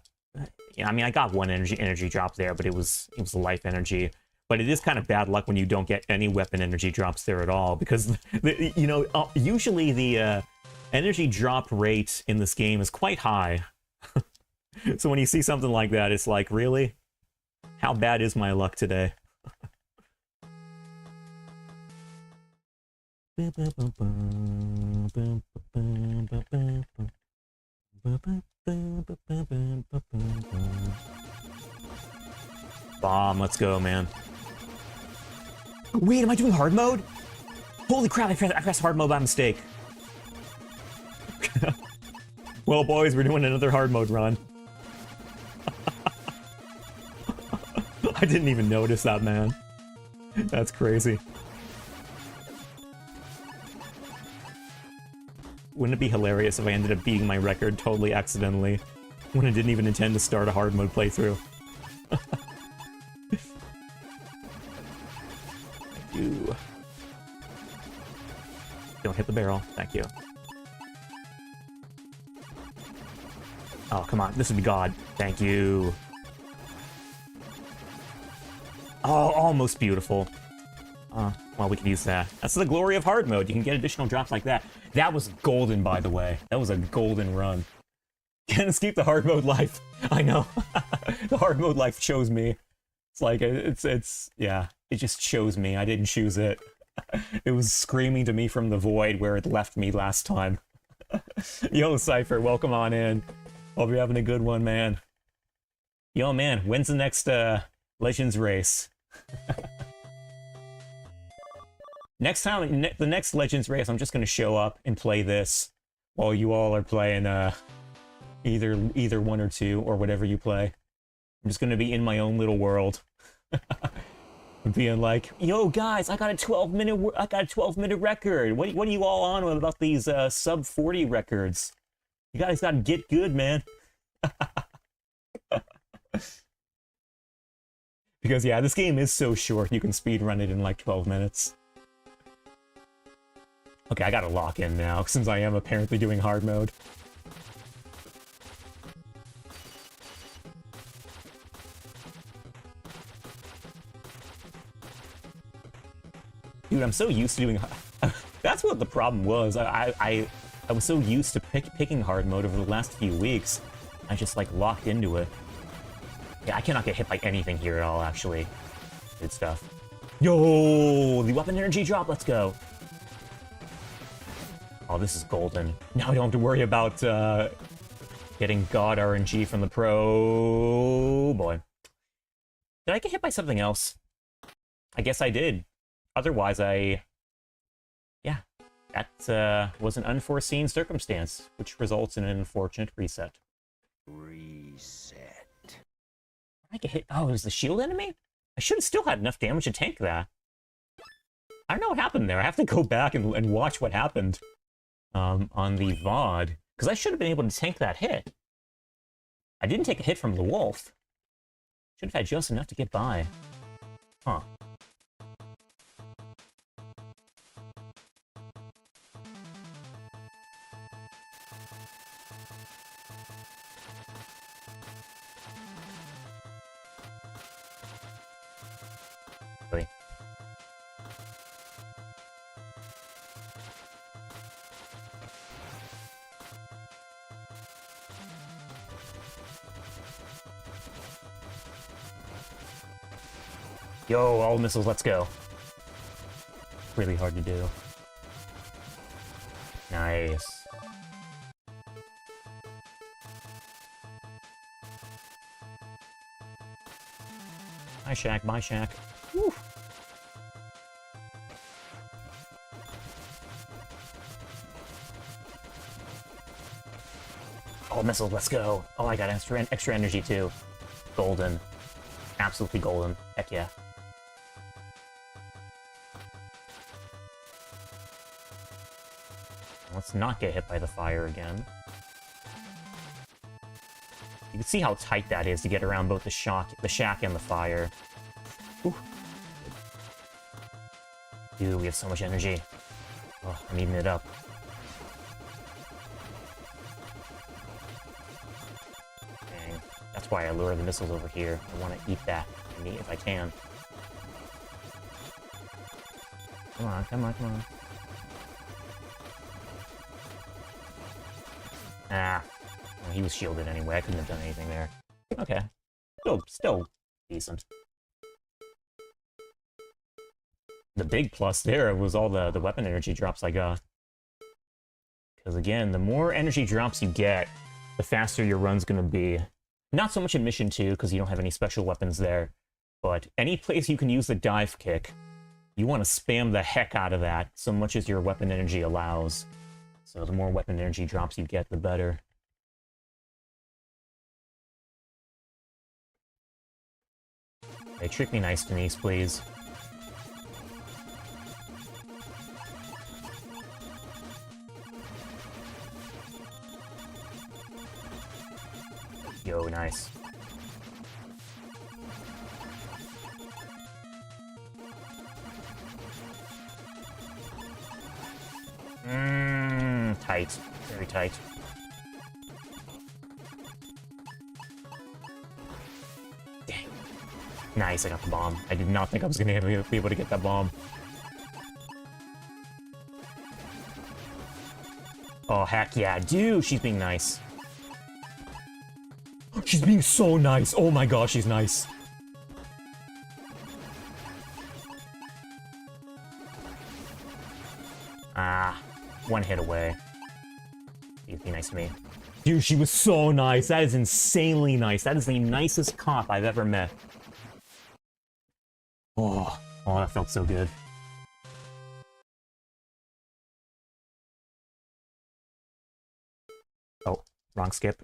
mean, I got one energy drop there, but it was life energy. But it is kind of bad luck when you don't get any weapon energy drops there at all, because, you know, usually the energy drop rate in this game is quite high. So when you see something like that, it's like, really? How bad is my luck today? Bomb, let's go, man. Wait, am I doing hard mode? Holy crap, I pressed hard mode by mistake. Well, boys, we're doing another hard mode run. I didn't even notice that, man. That's crazy. Wouldn't it be hilarious if I ended up beating my record totally accidentally when I didn't even intend to start a hard mode playthrough? Thank Ooh. Don't hit the barrel. Thank you. Oh, come on. This would be God. Thank you. Oh, almost beautiful. Well, we can use that. That's the glory of hard mode. You can get additional drops like that. That was golden, by the way. That was a golden run. Can't escape the hard mode life. I know. The hard mode life chose me. It's like, yeah. It just chose me. I didn't choose it. It was screaming to me from the void where it left me last time. Yo, Cypher, welcome on in. Hope you're having a good one, man. Yo, man, when's the next, Legends race? Next time, the next Legends race, I'm just gonna show up and play this while you all are playing, either 1 or 2 or whatever you play. I'm just gonna be in my own little world. Being like, yo guys, I got a 12-minute record. What are you all on about these sub 40 records? You guys gotta get good, man. Because yeah, this game is so short, you can speedrun it in like 12 minutes. Okay, I gotta lock in now, since I am apparently doing hard mode. Dude, I'm so used to doing... That's what the problem was. I was so used to picking hard mode over the last few weeks. I just, like, locked into it. Yeah, I cannot get hit by anything here at all, actually. Good stuff. Yo! The weapon energy drop, let's go! Oh, this is golden. Now I don't have to worry about, getting God RNG from the pro... boy. Did I get hit by something else? I guess I did. Otherwise, yeah, that was an unforeseen circumstance, which results in an unfortunate reset. I get hit. Oh, it was the shield enemy? I should have still had enough damage to tank that. I don't know what happened there. I have to go back and watch what happened on the VOD, because I should have been able to tank that hit. I didn't take a hit from the wolf. Should have had just enough to get by. Huh. Really? Yo, all the missiles, let's go. Really hard to do. Nice. Bye, Shaq. Bye, Shaq. Woo. All missiles, let's go. Oh, I got extra energy, too. Golden. Absolutely golden. Heck yeah. Let's not get hit by the fire again. You can see how tight that is to get around both the shack and the fire. Whew. Dude, we have so much energy. Oh, I'm eating it up. Dang. That's why I lure the missiles over here. I want to eat that if I can. Come on, come on, come on. Ah, well, he was shielded anyway. I couldn't have done anything there. Okay. Still decent. The big plus there was all the weapon energy drops I got. Because again, the more energy drops you get, the faster your run's gonna be. Not so much in Mission 2, because you don't have any special weapons there. But any place you can use the dive kick, you want to spam the heck out of that, so much as your weapon energy allows. So the more weapon energy drops you get, the better. Hey, trick me nice, Denise, please. Yo, nice. tight. Very tight. Dang. Nice, I got the bomb. I did not think I was going to be able to get that bomb. Oh, heck yeah. Dude, she's being nice. She's being so nice. Oh my gosh, she's nice. Ah, one hit away. Please be nice to me. Dude, she was so nice. That is insanely nice. That is the nicest cop I've ever met. Oh, that felt so good. Oh, wrong skip.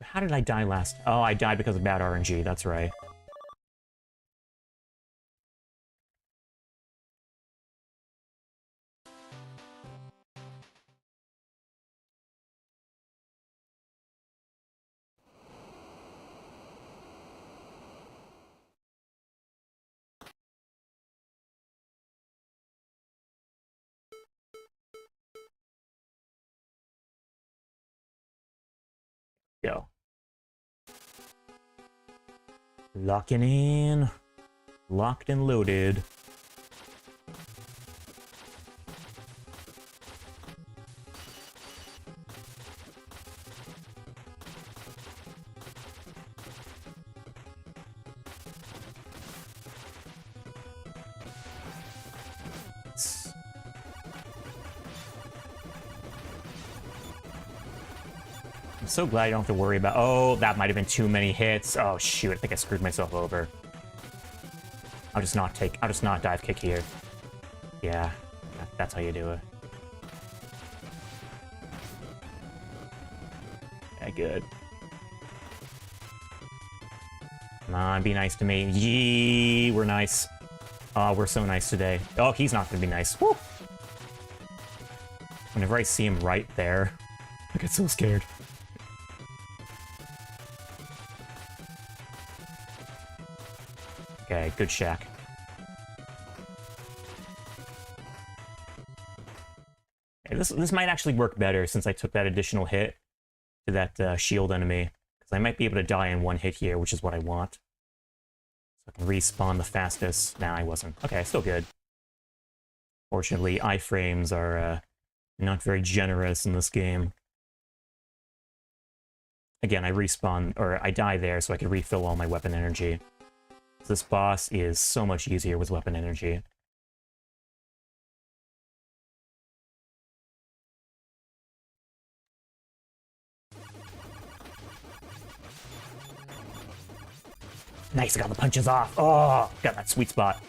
How did I die last? Oh, I died because of bad RNG, that's right. Go. Locking in. Locked and loaded. I'm so glad I don't have to worry about... Oh, that might have been too many hits. Oh, shoot. I think I screwed myself over. I'll just not dive kick here. Yeah, that's how you do it. Yeah, good. Come on, be nice to me. Yee, we're nice. Oh, we're so nice today. Oh, he's not gonna be nice. Woo! Whenever I see him right there, I get so scared. Okay, good shack. Okay, this might actually work better since I took that additional hit to that shield enemy. Because I might be able to die in one hit here, which is what I want. So I can respawn the fastest. Nah, I wasn't. Okay, still good. Fortunately, iframes are not very generous in this game. Again, I respawn, or I die there so I can refill all my weapon energy. This boss is so much easier with weapon energy. Nice, I got the punches off. Oh, got that sweet spot.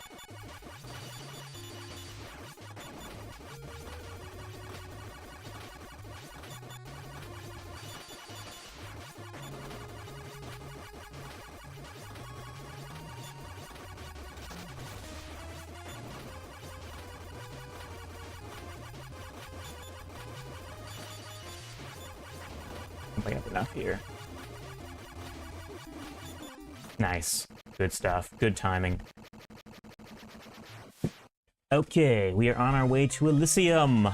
I have enough here. Nice. Good stuff. Good timing. Okay, we are on our way to Elysium.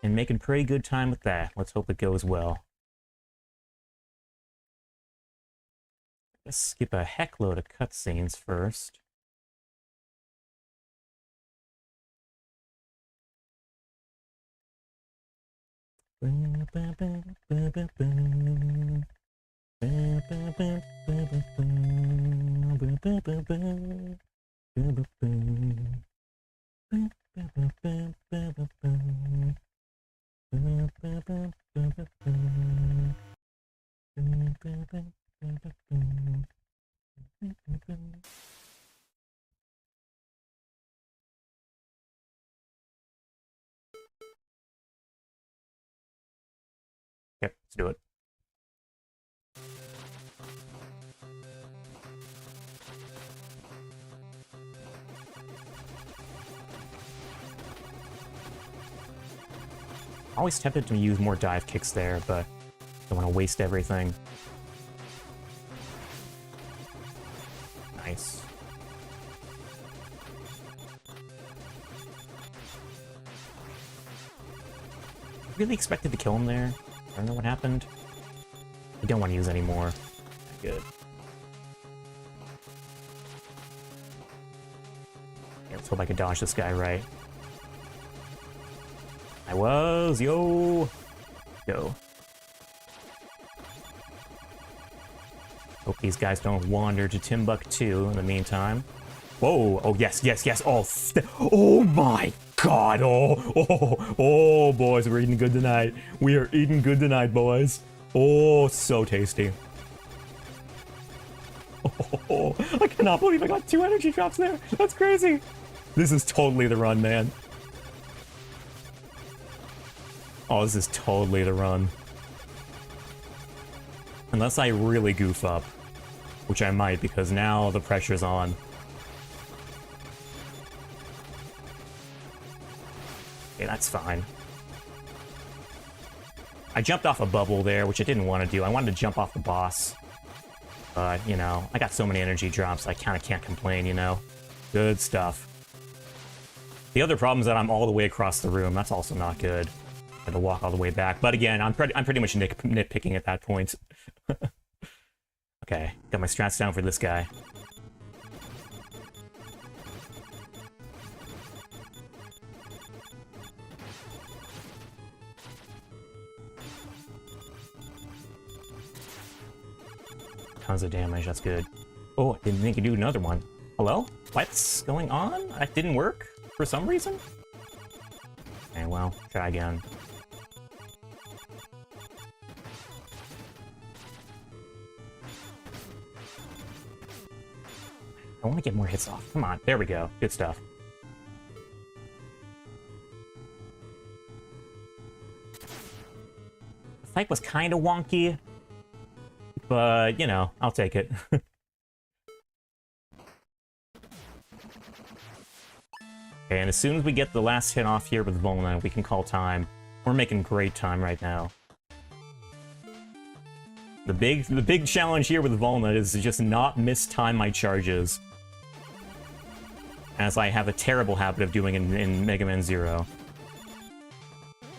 And making pretty good time with that. Let's hope it goes well. Let's skip a heckload of cutscenes first. Yep, let's do it. Always tempted to use more dive kicks there, but don't want to waste everything. Nice. Really expected to kill him there. I don't know what happened. I don't want to use any more. Good. Yeah, let's hope I can dodge this guy right. Yo! Go. Hope these guys don't wander to Timbuktu in the meantime. Whoa! Oh, yes, yes, yes! Oh my god! Oh, boys, we're eating good tonight. We are eating good tonight, boys. Oh, so tasty. Oh, I cannot believe I got 2 energy drops there. That's crazy. This is totally the run, man. Oh, this is totally the run. Unless I really goof up, which I might, because now the pressure's on. Okay, that's fine. I jumped off a bubble there, which I didn't want to do. I wanted to jump off the boss. But, you know, I got so many energy drops, I kind of can't complain, you know? Good stuff. The other problem is that I'm all the way across the room. That's also not good. I had to walk all the way back. But again, I'm pretty much nitpicking at that point. Okay, got my strats down for this guy. Tons of damage, that's good. Oh, I didn't think you could do another one. Hello? What's going on? That didn't work for some reason? Okay, well, try again. I want to get more hits off. Come on, there we go. Good stuff. The fight was kind of wonky, but, you know, I'll take it. Okay, and as soon as we get the last hit off here with Volna, we can call time. We're making great time right now. The big challenge here with Volna is to just not mistime my charges, as I have a terrible habit of doing in Mega Man Zero.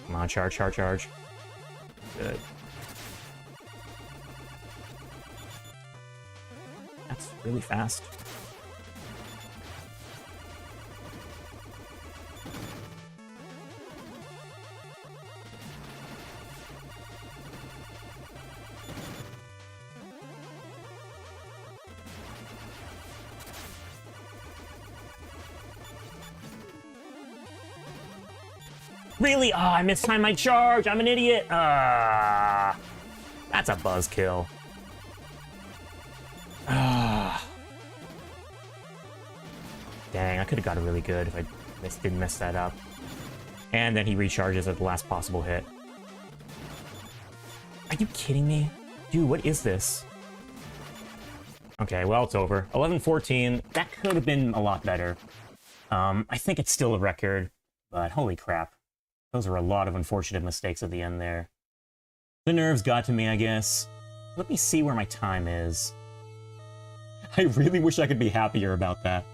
Come on, charge, charge, charge. Good. That's really fast. Really? Oh, I mistimed my charge. I'm an idiot. That's a buzzkill. Dang, I could have got it really good if I didn't mess that up. And then he recharges at the last possible hit. Are you kidding me? Dude, what is this? Okay, well, it's over. 11-14. That could have been a lot better. I think it's still a record, but holy crap. Those are a lot of unfortunate mistakes at the end there. The nerves got to me, I guess. Let me see where my time is. I really wish I could be happier about that.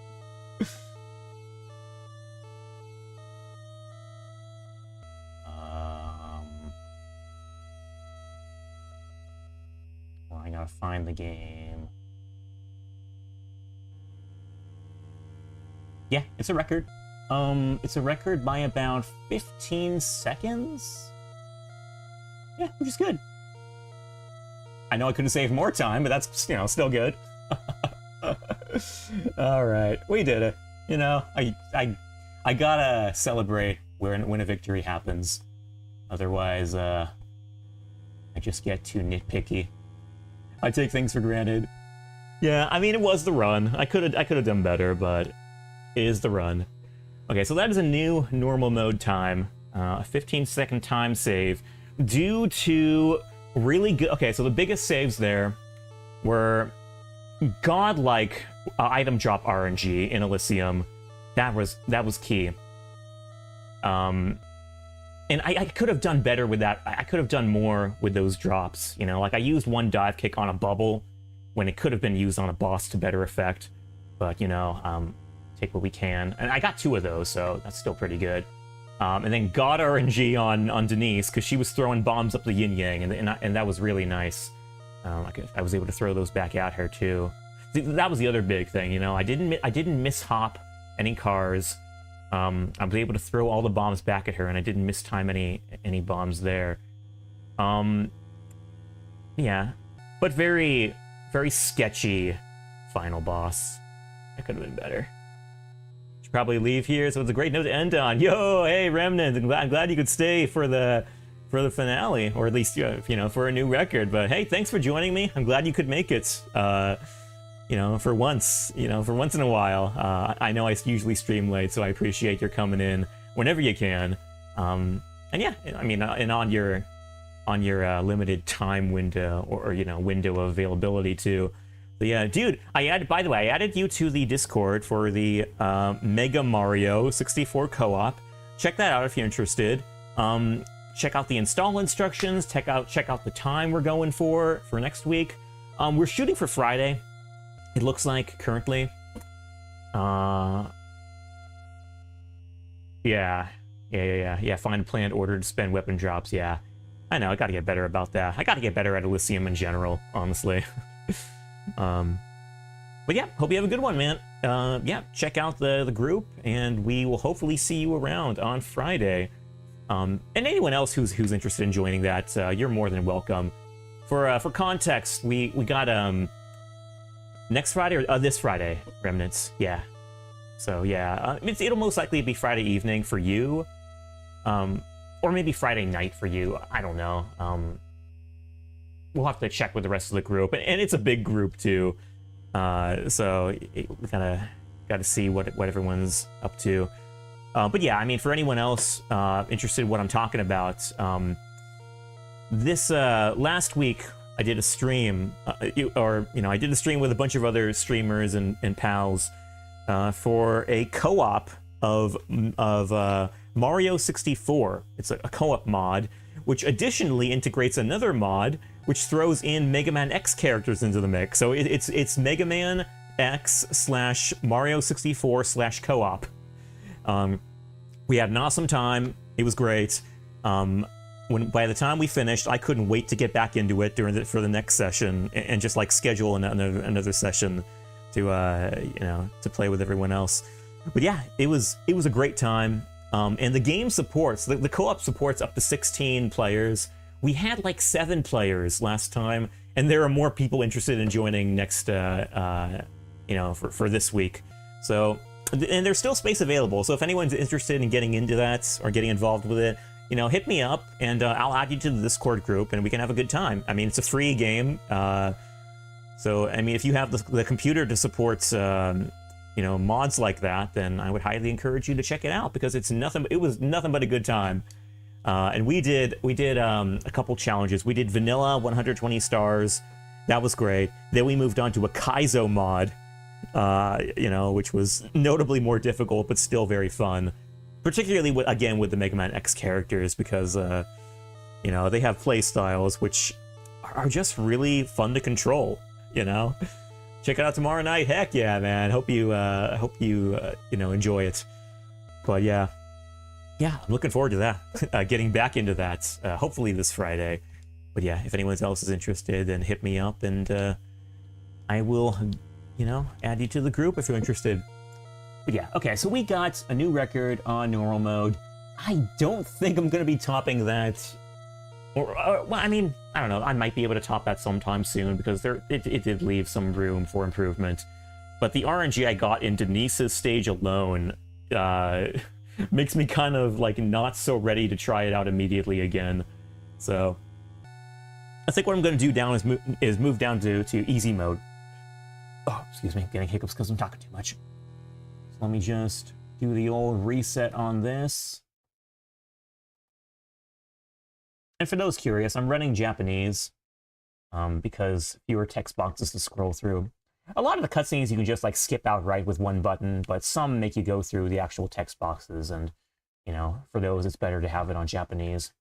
Well, I gotta find the game. Yeah, it's a record. It's a record by about 15 seconds? Yeah, which is good. I know I could have saved more time, but that's, you know, still good. Alright, we did it. You know, I gotta celebrate when a victory happens. Otherwise, I just get too nitpicky. I take things for granted. Yeah, I mean, it was the run. I could have done better, but it is the run. Okay, so that is a new normal mode time, a 15-second time save, due to really good... Okay, so the biggest saves there were godlike item drop RNG in Elysium. That was key. And I could have done better with that. I could have done more with those drops, you know? Like, I used one dive kick on a bubble when it could have been used on a boss to better effect. but, you know, take what we can. And I got 2 of those, so that's still pretty good. And then got RNG on Denise, because she was throwing bombs up the yin-yang, and that was really nice. I was able to throw those back at her, too. That was the other big thing, you know. I didn't miss-hop any cars. I was able to throw all the bombs back at her, and I didn't mistime any bombs there. Yeah. But very, very sketchy final boss. That could have been better. Should probably leave here, so it's a great note to end on. Yo, hey, Remnant, I'm glad you could stay for the finale, or at least, you know, for a new record. But hey, thanks for joining me. I'm glad you could make it. You know, for once in a while. I know I usually stream late, so I appreciate your coming in whenever you can. And yeah, I mean, and on your limited time window, or you know, window of availability too. But yeah, dude, by the way, I added you to the Discord for the Mega Mario 64 co-op. Check that out if you're interested. Check out the install instructions. Check out the time we're going for next week. We're shooting for Friday. It looks like currently. Yeah. Find planned order to spend weapon drops. Yeah, I know. I gotta get better about that. I gotta get better at Elysium in general, honestly. But yeah, hope you have a good one, man. Yeah, check out the group, and we will hopefully see you around on Friday. And anyone else who's interested in joining that, you're more than welcome. For context, we got next Friday, or this Friday, Remnants. Yeah. So yeah, it'll most likely be Friday evening for you, or maybe Friday night for you. I don't know. We'll have to check with the rest of the group, and it's a big group too. So we gotta see what everyone's up to. But yeah, I mean, for anyone else interested in what I'm talking about, this last week I did a stream, I did a stream with a bunch of other streamers and pals for a co-op of Mario 64. It's a co-op mod, which additionally integrates another mod which throws in Mega Man X characters into the mix. So it's Mega Man X / Mario 64 / co-op. We had an awesome time. It was great. By the time we finished, I couldn't wait to get back into it for the next session and just like schedule another session to play with everyone else. But yeah, it was a great time. And the game supports the co-op supports up to 16 players. We had like 7 players last time, and there are more people interested in joining next for this week. So, and there's still space available. So if anyone's interested in getting into that or getting involved with it, hit me up, and I'll add you to the Discord group, and we can have a good time. I mean, it's a free game. So, I mean, if you have the computer to support, mods like that, then I would highly encourage you to check it out, because it was nothing but a good time. And we did a couple challenges. We did vanilla 120 stars. That was great. Then we moved on to a Kaizo mod, which was notably more difficult, but still very fun. Particularly, with the Mega Man X characters, because, they have play styles which are just really fun to control, Check it out tomorrow night. Heck yeah, man. Hope you enjoy it. But yeah, I'm looking forward to that. Getting back into that, hopefully this Friday. But yeah, if anyone else is interested, then hit me up, and I will, add you to the group if you're interested. But yeah, okay, so we got a new record on normal mode. I don't think I'm going to be topping that. Well, I mean, I don't know. I might be able to top that sometime soon, because it did leave some room for improvement. But the RNG I got in Denise's stage alone makes me kind of like not so ready to try it out immediately again. So I think what I'm going to do down is move down to easy mode. Oh, excuse me, getting hiccups because I'm talking too much. So let me just do the old reset on this. And for those curious, I'm running Japanese because fewer text boxes to scroll through. A lot of the cutscenes you can just like skip outright with one button, but some make you go through the actual text boxes, and for those it's better to have it on Japanese.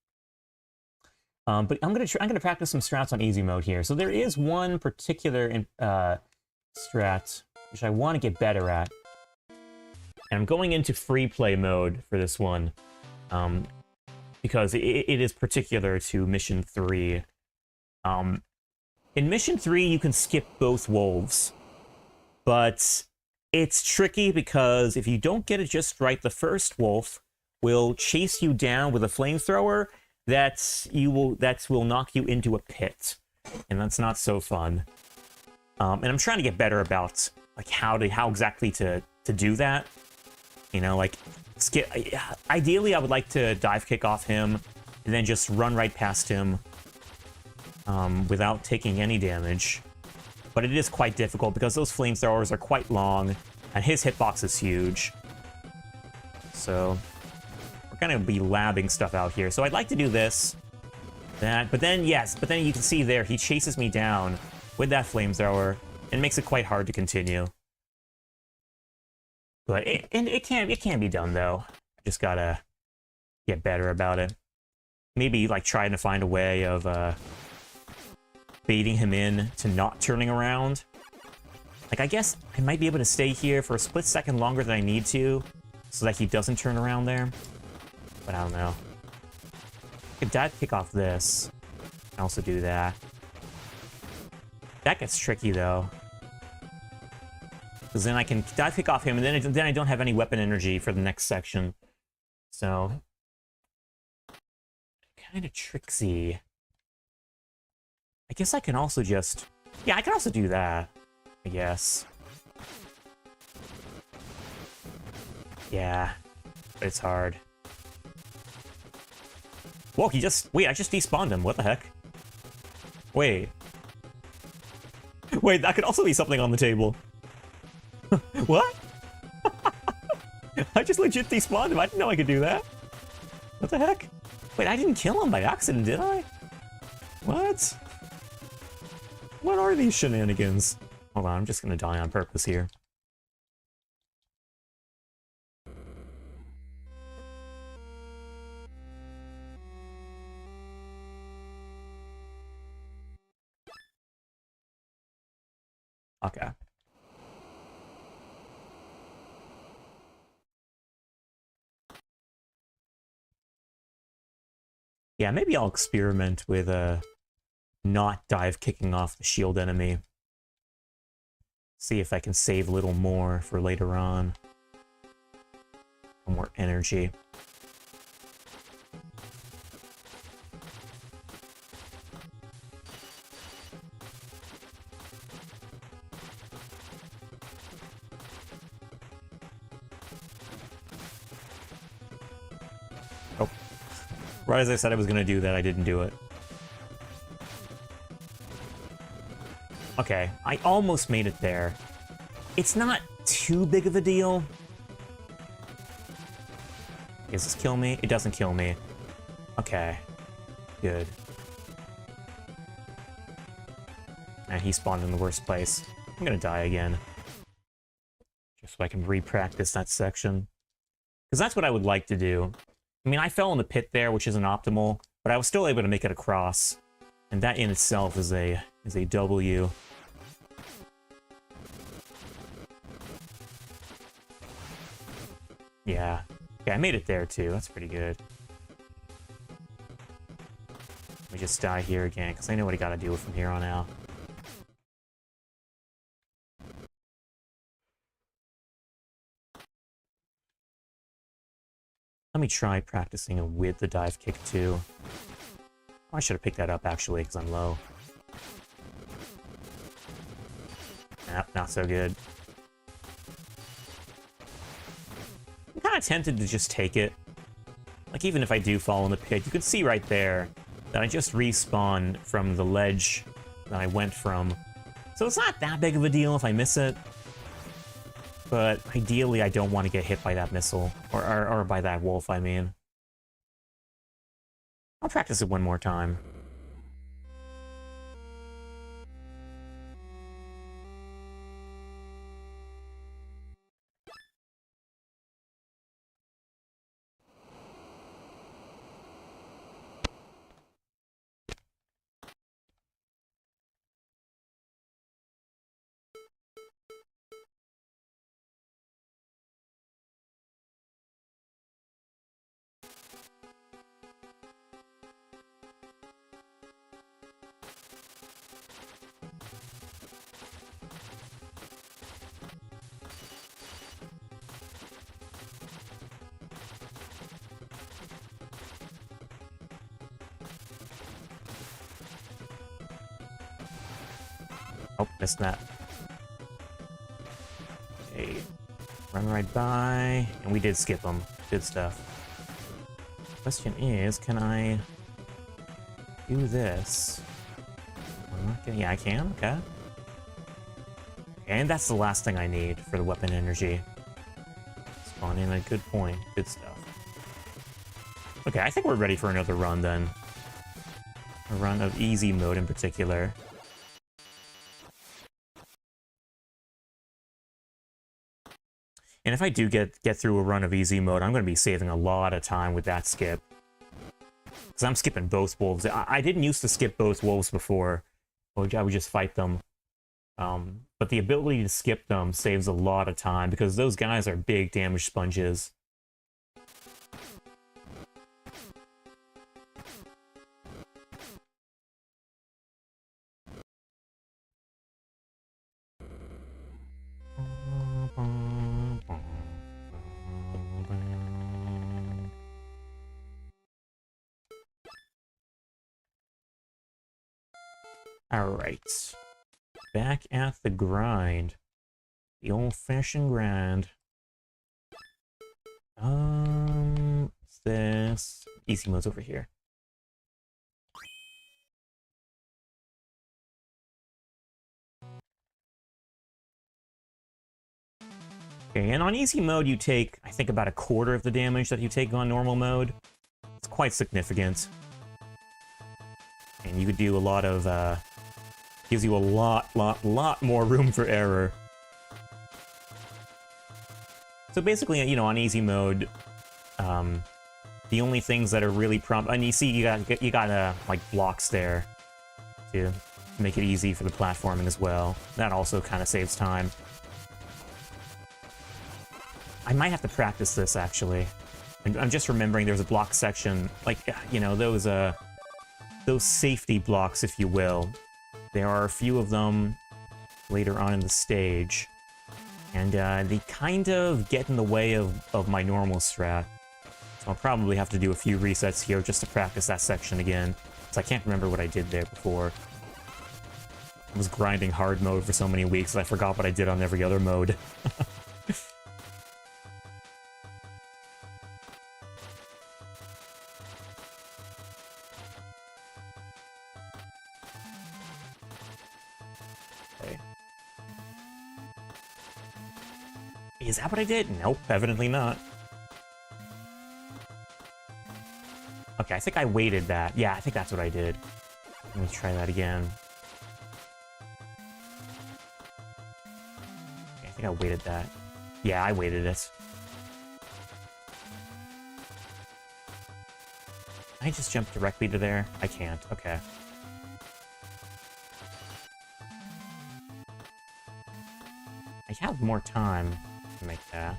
But I'm gonna practice some strats on easy mode here. So there is one particular strat which I want to get better at. And I'm going into free play mode for this one, because it is particular to Mission 3. In Mission 3, you can skip both wolves, but it's tricky because if you don't get it just right, the first wolf will chase you down with a flamethrower that will knock you into a pit, and that's not so fun. And I'm trying to get better about like how exactly to do that. You know, like skip. Ideally, I would like to dive kick off him and then just run right past him without taking any damage. But it is quite difficult because those flamethrowers are quite long and his hitbox is huge. So we're gonna be labbing stuff out here. So I'd like to do this, that, but then you can see there he chases me down with that flamethrower and makes it quite hard to continue. But it can be done though. Just gotta get better about it. Maybe like trying to find a way of baiting him in to not turning around. Like I guess I might be able to stay here for a split second longer than I need to, so that he doesn't turn around there. But I don't know. I could dive kick off this. I can also do that. That gets tricky though. Because then I can dive kick off him, and then I don't have any weapon energy for the next section. So kind of tricksy. I guess I can also just... Yeah, I can also do that, I guess. Yeah, but it's hard. Whoa, he just... Wait, I just despawned him. What the heck? Wait. Wait, that could also be something on the table. What? I just legit despawned him. I didn't know I could do that. What the heck? Wait, I didn't kill him by accident, did I? What? What are these shenanigans? Hold on, I'm just gonna die on purpose here. Okay. Yeah, maybe I'll experiment with not dive kicking off the shield enemy. See if I can save a little more for later on. More energy. Oh. Right as I said I was going to do that, I didn't do it. Okay, I almost made it there. It's not too big of a deal. Does this kill me? It doesn't kill me. Okay. Good. And he spawned in the worst place. I'm gonna die again. Just so I can re-practice that section. Because that's what I would like to do. I mean, I fell in the pit there, which isn't optimal, but I was still able to make it across. And that in itself is a W. Yeah. Okay, I made it there too. That's pretty good. Let me just die here again, because I know what I gotta do from here on out. Let me try practicing it with the dive kick too. Oh, I should have picked that up actually, because I'm low. Nope, not so good. I'm kind of tempted to just take it. Like, even if I do fall in the pit, you can see right there that I just respawn from the ledge that I went from. So it's not that big of a deal if I miss it. But ideally, I don't want to get hit by that missile. Or by that wolf, I mean. I'll practice it one more time. Oh, missed that. Okay. Run right by. And we did skip them. Good stuff. Question is, can I do this? Yeah, I can. Okay. And that's the last thing I need for the weapon energy. Spawn in a good point. Good stuff. Okay, I think we're ready for another run then. A run of easy mode in particular. And if I do get through a run of easy mode, I'm going to be saving a lot of time with that skip. Because I'm skipping both wolves. I didn't used to skip both wolves before. I would just fight them. But the ability to skip them saves a lot of time, because those guys are big damage sponges. Alright. Back at the grind. The old-fashioned grind. What's this? Easy mode's over here. Okay, and on easy mode you take, I think, about a quarter of the damage that you take on normal mode. It's quite significant. And you could do a lot of, gives you a lot more room for error. So basically, you know, on easy mode, the only things that are really and you see you got like blocks there to make it easy for the platforming as well. That also kind of saves time. I might have to practice this actually. I'm just remembering there's a block section, like, you know, those safety blocks, if you will. There are a few of them later on in the stage, and they kind of get in the way of my normal strat. So I'll probably have to do a few resets here just to practice that section again, because I can't remember what I did there before. I was grinding hard mode for so many weeks that I forgot what I did on every other mode. Is that what I did? Nope, evidently not. Okay, I think I waited that. Yeah, I think that's what I did. Let me try that again. Okay, I think I waited that. Yeah, I waited it. Can I just jump directly to there? I can't. Okay. I have more time to make that.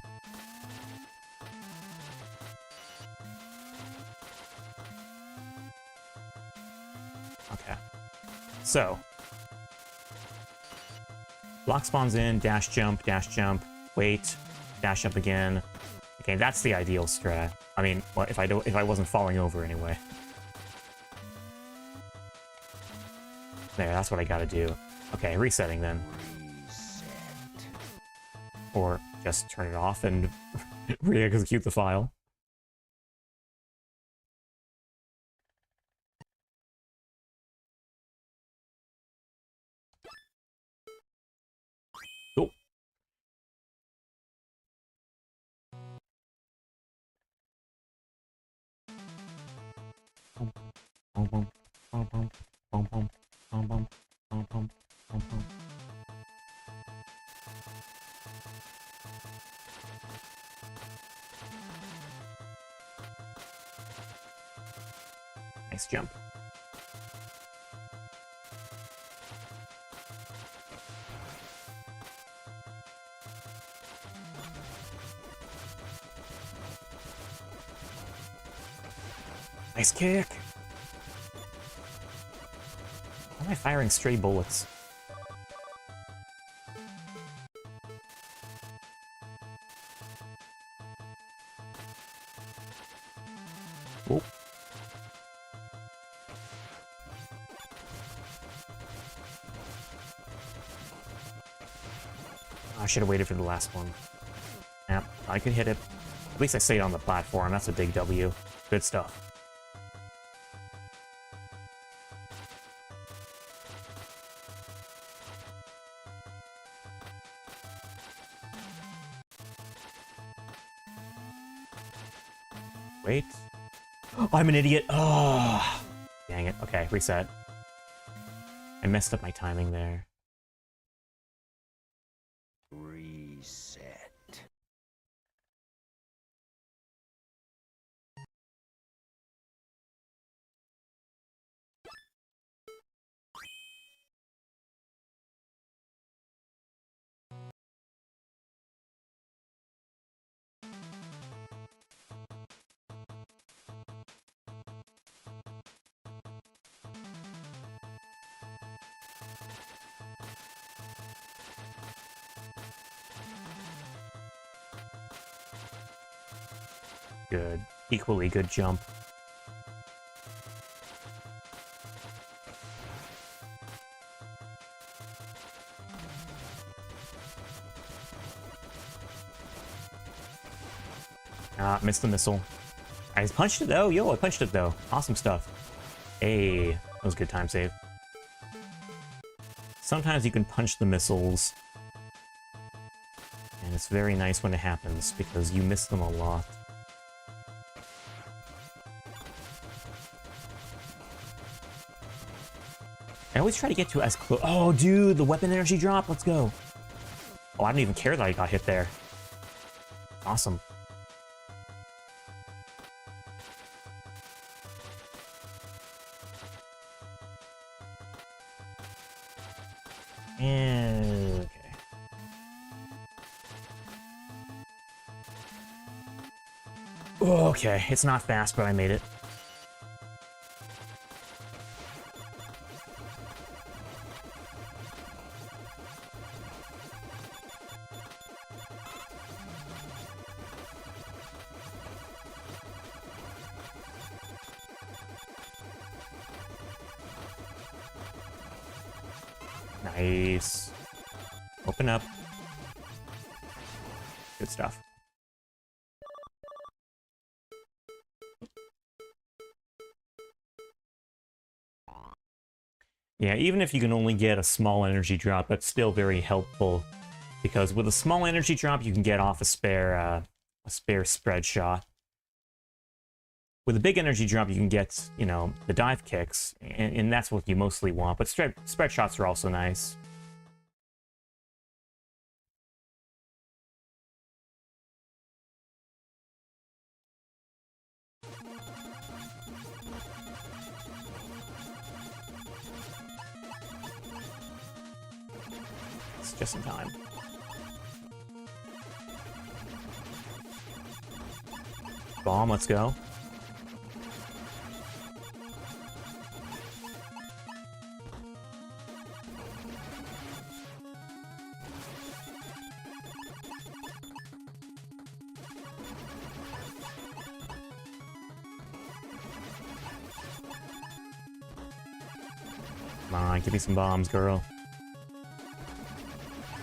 Okay. So. Block spawns in, dash jump, wait, dash jump again. Okay, that's the ideal strat. I mean, well, if I wasn't falling over anyway. There, that's what I gotta do. Okay, resetting then. Or just turn it off and re-execute the file. Cool. Nice jump. Nice kick. Why am I firing stray bullets? Oh. should have waited for the last one. Yep, I could hit it. At least I stayed on the platform. That's a big W. Good stuff. Wait. Oh, I'm an idiot. Oh, dang it. Okay, reset. I messed up my timing there. Reset. Good. Equally good jump. Ah, missed the missile. I punched it though. Yo, I punched it though. Awesome stuff. Hey, that was a good time save. Sometimes you can punch the missiles. And it's very nice when it happens because you miss them a lot. I always try to get to as close. Oh, dude, the weapon energy drop. Let's go. Oh, I don't even care that I got hit there. Awesome. And okay. Okay, it's not fast, but I made it. Nice. Open up. Good stuff. Yeah, even if you can only get a small energy drop, that's still very helpful. Because with a small energy drop, you can get off a spare spread shot. With a big energy drop, you can get, you know, the dive kicks, and that's what you mostly want. But spread shots are also nice. It's just in time. Bomb, let's go. Come on, give me some bombs, girl.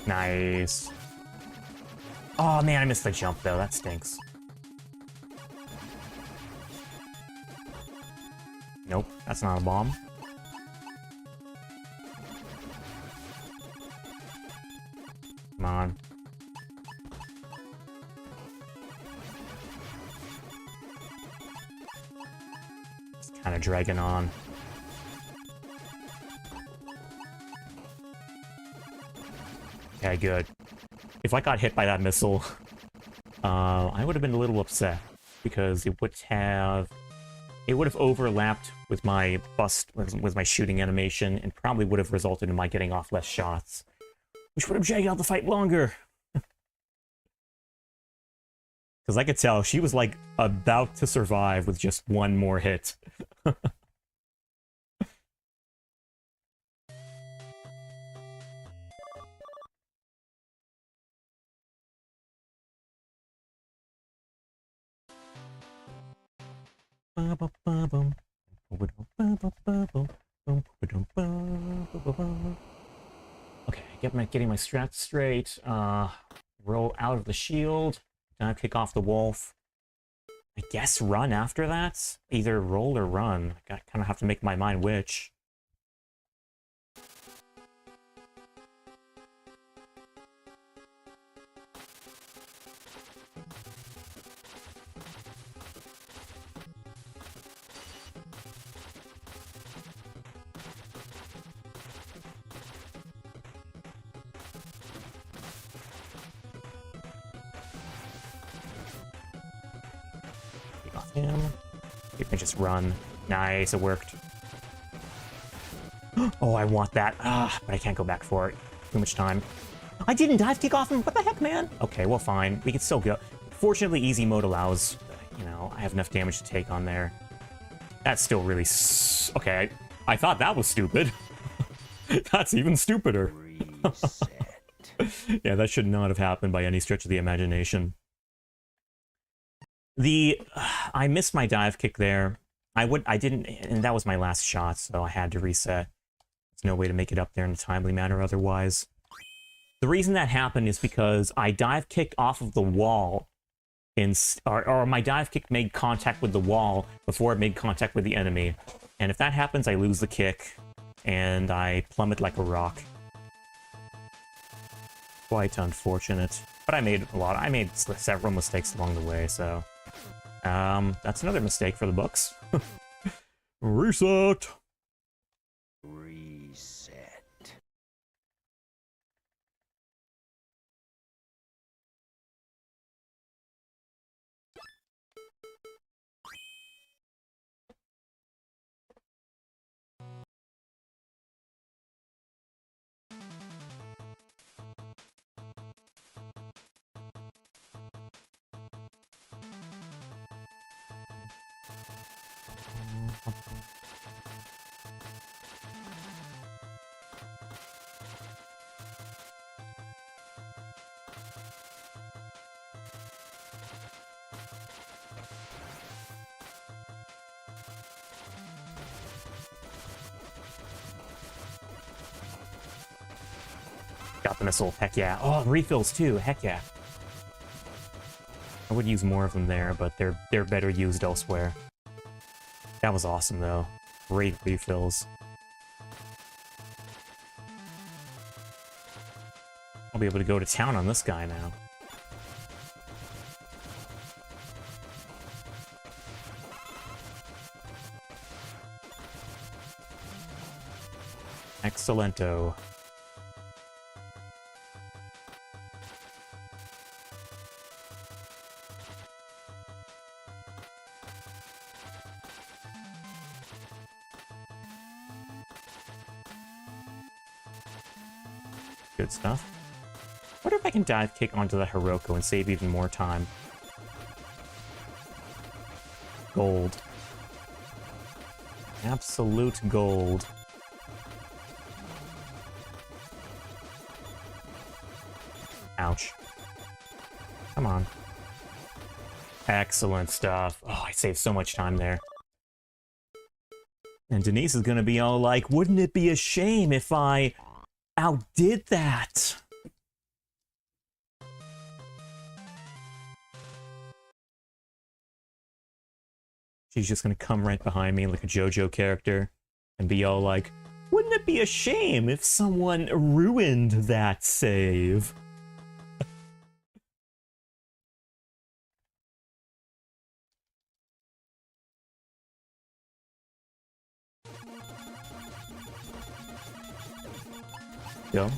Nice. Oh man, I missed the jump though. That stinks. Nope, that's not a bomb. Come on. Just kind of dragging on. Okay, good. If I got hit by that missile, I would have been a little upset because it would have overlapped with my with my shooting animation and probably would have resulted in my getting off less shots, which would have dragged out the fight longer. Because I could tell she was like about to survive with just one more hit. Okay, getting my strats straight. Roll out of the shield. Dive kick off the wolf. I guess run after that? Either roll or run. I kind of have to make my mind which. Him. You can just run. Nice, it worked. Oh, I want that. But I can't go back for it. Too much time. I didn't dive kick off him. What the heck, man? Okay, well, fine. We can still go. Fortunately, easy mode allows, you know, I have enough damage to take on there. That's still really... Okay, I thought that was stupid. That's even stupider. Yeah, that should not have happened by any stretch of the imagination. I missed my dive kick there. I didn't, and that was my last shot, so I had to reset. There's no way to make it up there in a timely manner otherwise. The reason that happened is because I dive kicked off of the wall, or my dive kick made contact with the wall before it made contact with the enemy. And if that happens, I lose the kick, and I plummet like a rock. Quite unfortunate. But I made several mistakes along the way, so... that's another mistake for the books. Reset! Reset. Got the missile. Heck yeah. Oh, refills too. Heck yeah. I would use more of them there, but they're better used elsewhere. That was awesome though. Great refills. I'll be able to go to town on this guy now. Excellento. Good stuff. I wonder if I can dive kick onto the Hiroko and save even more time. Gold. Absolute gold. Ouch. Come on. Excellent stuff. Oh, I saved so much time there. And Denise is gonna be all like, wouldn't it be a shame if I outdid that? She's just gonna come right behind me like a JoJo character and be all like, wouldn't it be a shame if someone ruined that save? Go.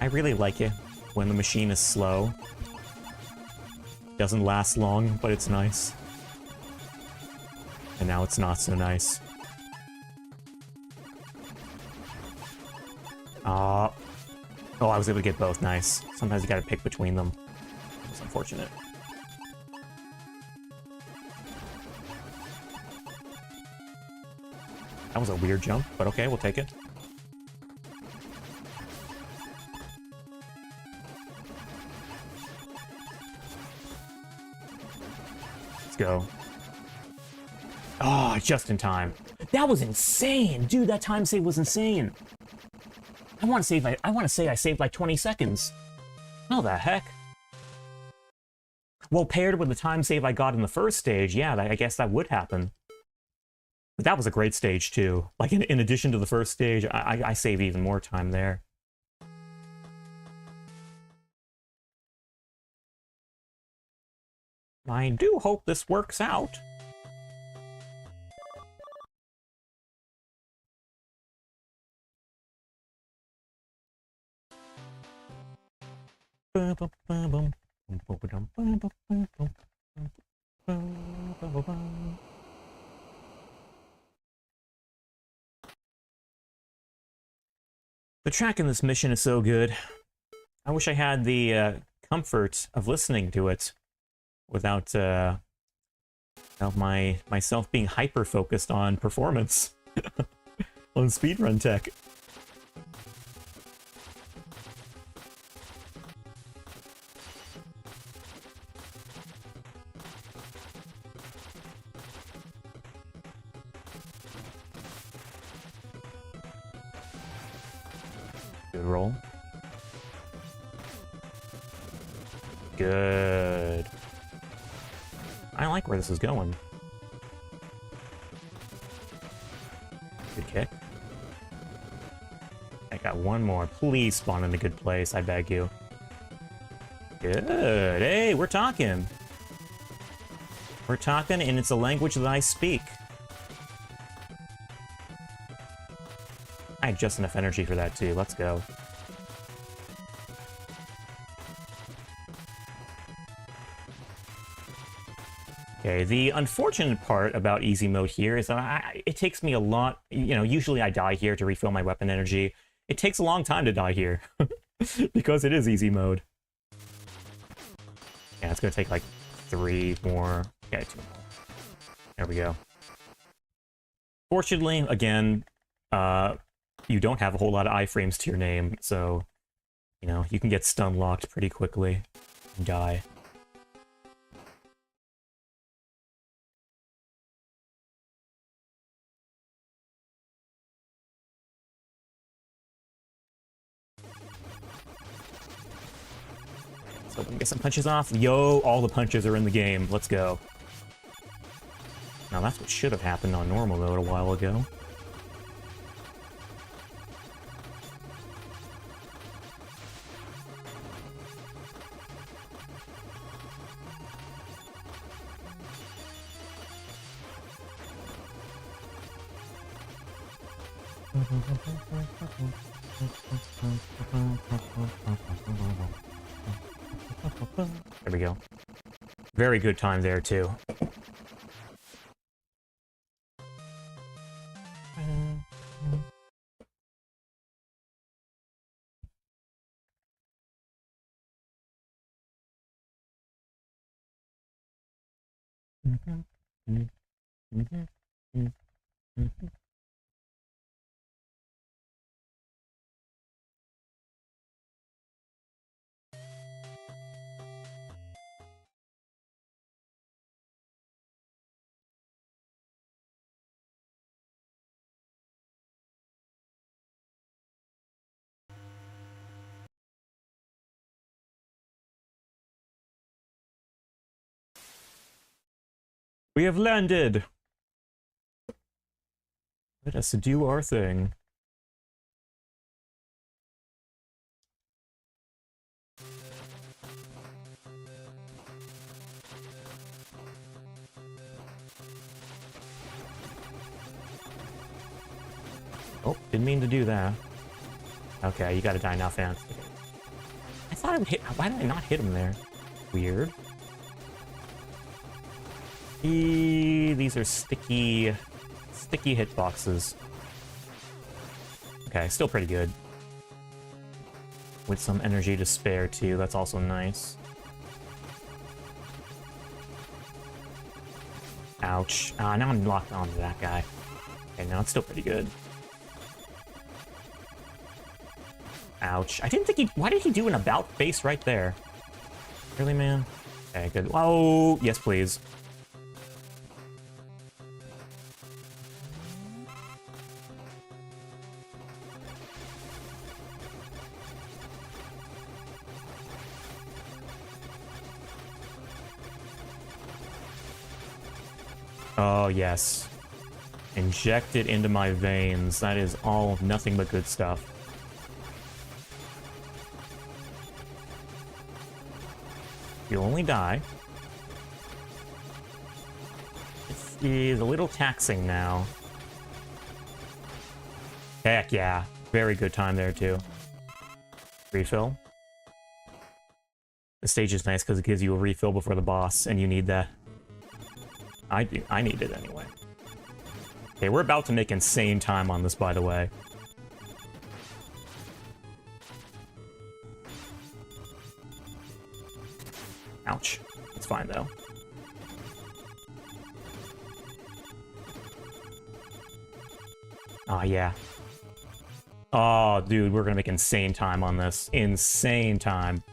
I really like it when the machine is slow. Doesn't last long, but it's nice. And now it's not so nice. Oh, I was able to get both. Nice. Sometimes you gotta pick between them. It's unfortunate. That was a weird jump, but okay, we'll take it. go. Oh, just in time. That was insane! Dude, that time save was insane! I want to say I saved like 20 seconds. How the heck? Well, paired with the time save I got in the first stage, yeah, I guess that would happen. But that was a great stage, too. Like, in addition to the first stage, I saved even more time there. I do hope this works out. The track in this mission is so good. I wish I had the comfort of listening to it without myself being hyper-focused on performance on speedrun tech. Good roll. Good. I like where this is going. Good kick. I got one more. Please spawn in a good place, I beg you. Good. Hey, we're talking. We're talking, and it's a language that I speak. I had just enough energy for that, too. Let's go. Okay, the unfortunate part about easy mode here is that it takes me a lot, you know, usually I die here to refill my weapon energy. It takes a long time to die here, because it is easy mode. Yeah, it's gonna take like 3 more, yeah, 2 more. There we go. Fortunately, again, you don't have a whole lot of iframes to your name, so, you know, you can get stun locked pretty quickly and die. So let me get some punches off. Yo, all the punches are in the game. Let's go. Now that's what should have happened on normal mode a while ago. There we go. Very good time there, too. We have landed! Let us do our thing. Oh, didn't mean to do that. Okay, you gotta die now, fans. I thought I would hit. Why did I not hit him there? Weird. These are sticky hitboxes. Okay, still pretty good. With some energy to spare, too. That's also nice. Ouch. Now I'm locked onto that guy. Okay, now it's still pretty good. Ouch. I didn't think he... Why did he do an about face right there? Really, man? Okay, good. Oh, yes, please. Oh, yes. Inject it into my veins. That is all nothing but good stuff. You'll only die. This is a little taxing now. Heck yeah. Very good time there, too. Refill. The stage is nice because it gives you a refill before the boss, and you need that. I do. I need it anyway. Okay, we're about to make insane time on this, by the way. Ouch. It's fine, though. Oh, yeah. Oh, dude, we're gonna make insane time on this. Insane time.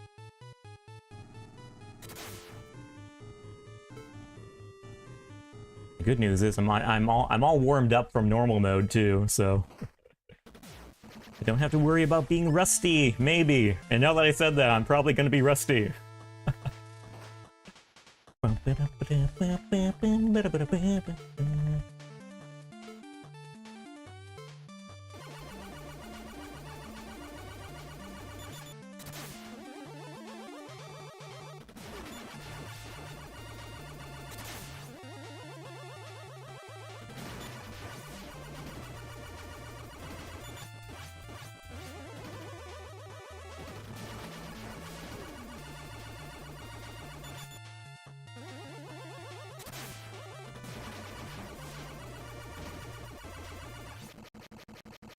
The good news is I'm all warmed up from normal mode too, so I don't have to worry about being rusty, maybe. And now that I said that, I'm probably gonna be rusty.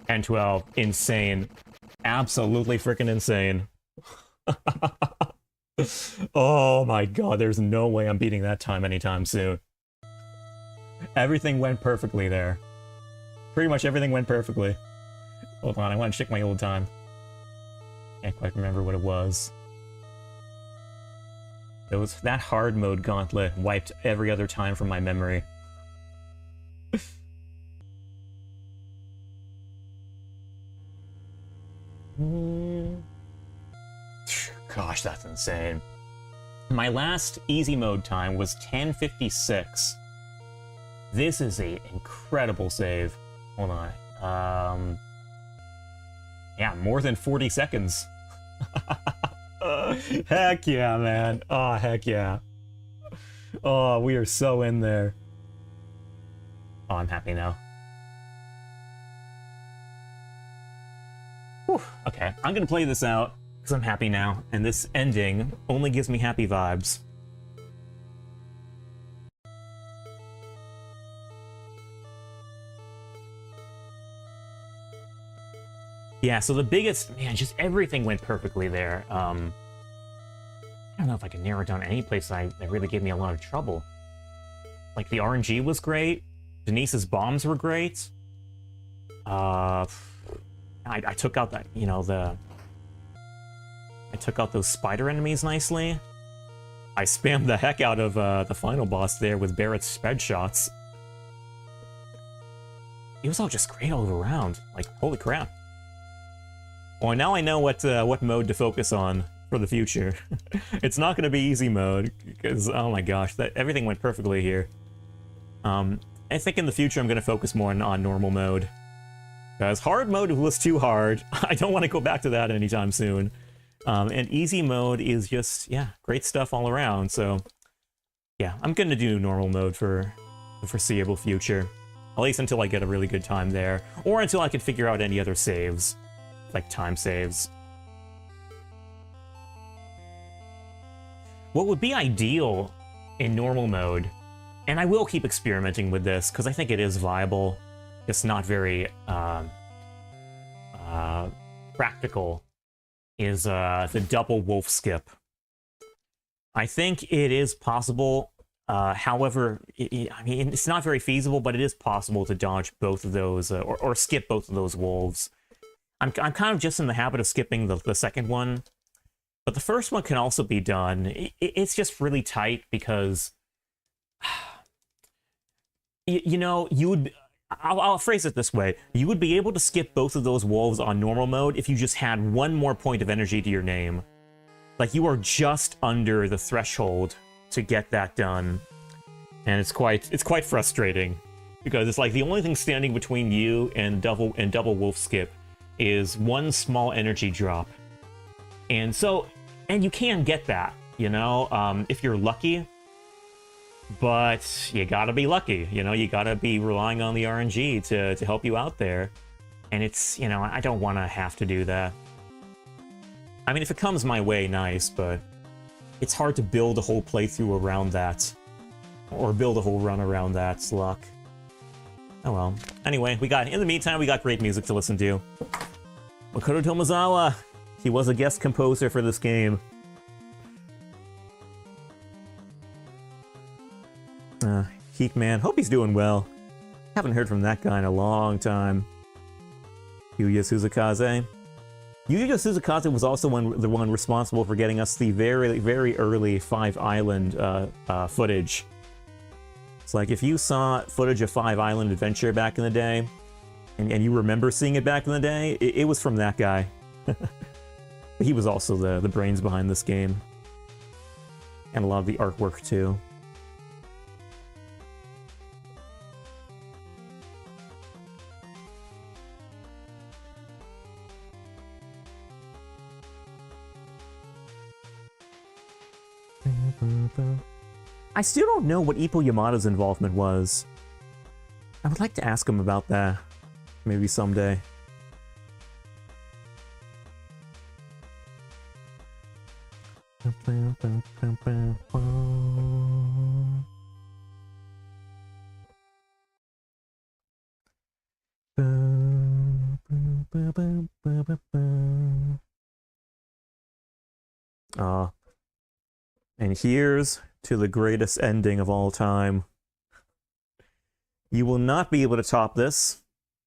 10-12, insane. Absolutely freaking insane. Oh my god, there's no way I'm beating that time anytime soon. Everything went perfectly there. Pretty much everything went perfectly. Hold on, I want to check my old time. Can't quite remember what it was. That hard mode gauntlet wiped every other time from my memory. Gosh, that's insane. My last easy mode time was 10:56. This is an incredible save. Hold on. Yeah, more than 40 seconds. Heck yeah, man. Oh, heck yeah. Oh, we are so in there. Oh, I'm happy now. Whew. Okay, I'm gonna play this out because I'm happy now, and this ending only gives me happy vibes. Yeah, so the biggest, man, just everything went perfectly there. I don't know if I can narrow down any place that really gave me a lot of trouble. Like, the RNG was great. Denise's bombs were great. I took out that, I took out those spider enemies nicely. I spammed the heck out of the final boss there with Barrett's spread shots. It was all just great all around. Like, holy crap. Well, now I know what mode to focus on for the future. It's not going to be easy mode, because, oh my gosh, everything went perfectly here. I think in the future I'm going to focus more on normal mode. Because hard mode was too hard. I don't want to go back to that anytime soon. And easy mode is just, yeah, great stuff all around. So, yeah, I'm going to do normal mode for the foreseeable future. At least until I get a really good time there. Or until I can figure out any other saves. Like time saves. What would be ideal in normal mode, and I will keep experimenting with this because I think it is viable, it's not very practical, is the double wolf skip. I think it is possible, however, I mean, it's not very feasible, but it is possible to dodge both of those, or skip both of those wolves. I'm kind of just in the habit of skipping the second one, but the first one can also be done. It's just really tight because, you would. I'll phrase it this way: you would be able to skip both of those wolves on normal mode if you just had one more point of energy to your name. Like, you are just under the threshold to get that done. And it's quite frustrating. Because it's like the only thing standing between you and double wolf skip is one small energy drop. And you can get that, you know, if you're lucky. But you gotta be lucky, you know, you gotta be relying on the RNG to help you out there. And it's, you know, I don't want to have to do that. I mean, if it comes my way, nice, but it's hard to build a whole playthrough around that. Or build a whole run around that luck. Oh well. Anyway, in the meantime, we got great music to listen to. Makoto Tomozawa, he was a guest composer for this game. Heekman, hope he's doing well. Haven't heard from that guy in a long time. Yuya Suzakaze. Yuya Suzakaze was also the one responsible for getting us the very, very early Five Island footage. It's like, if you saw footage of Five Island Adventure back in the day, and you remember seeing it back in the day, it was from that guy. He was also the brains behind this game. And a lot of the artwork, too. I still don't know what Ippo Yamada's involvement was. I would like to ask him about that. Maybe someday. And here's to the greatest ending of all time. You will not be able to top this,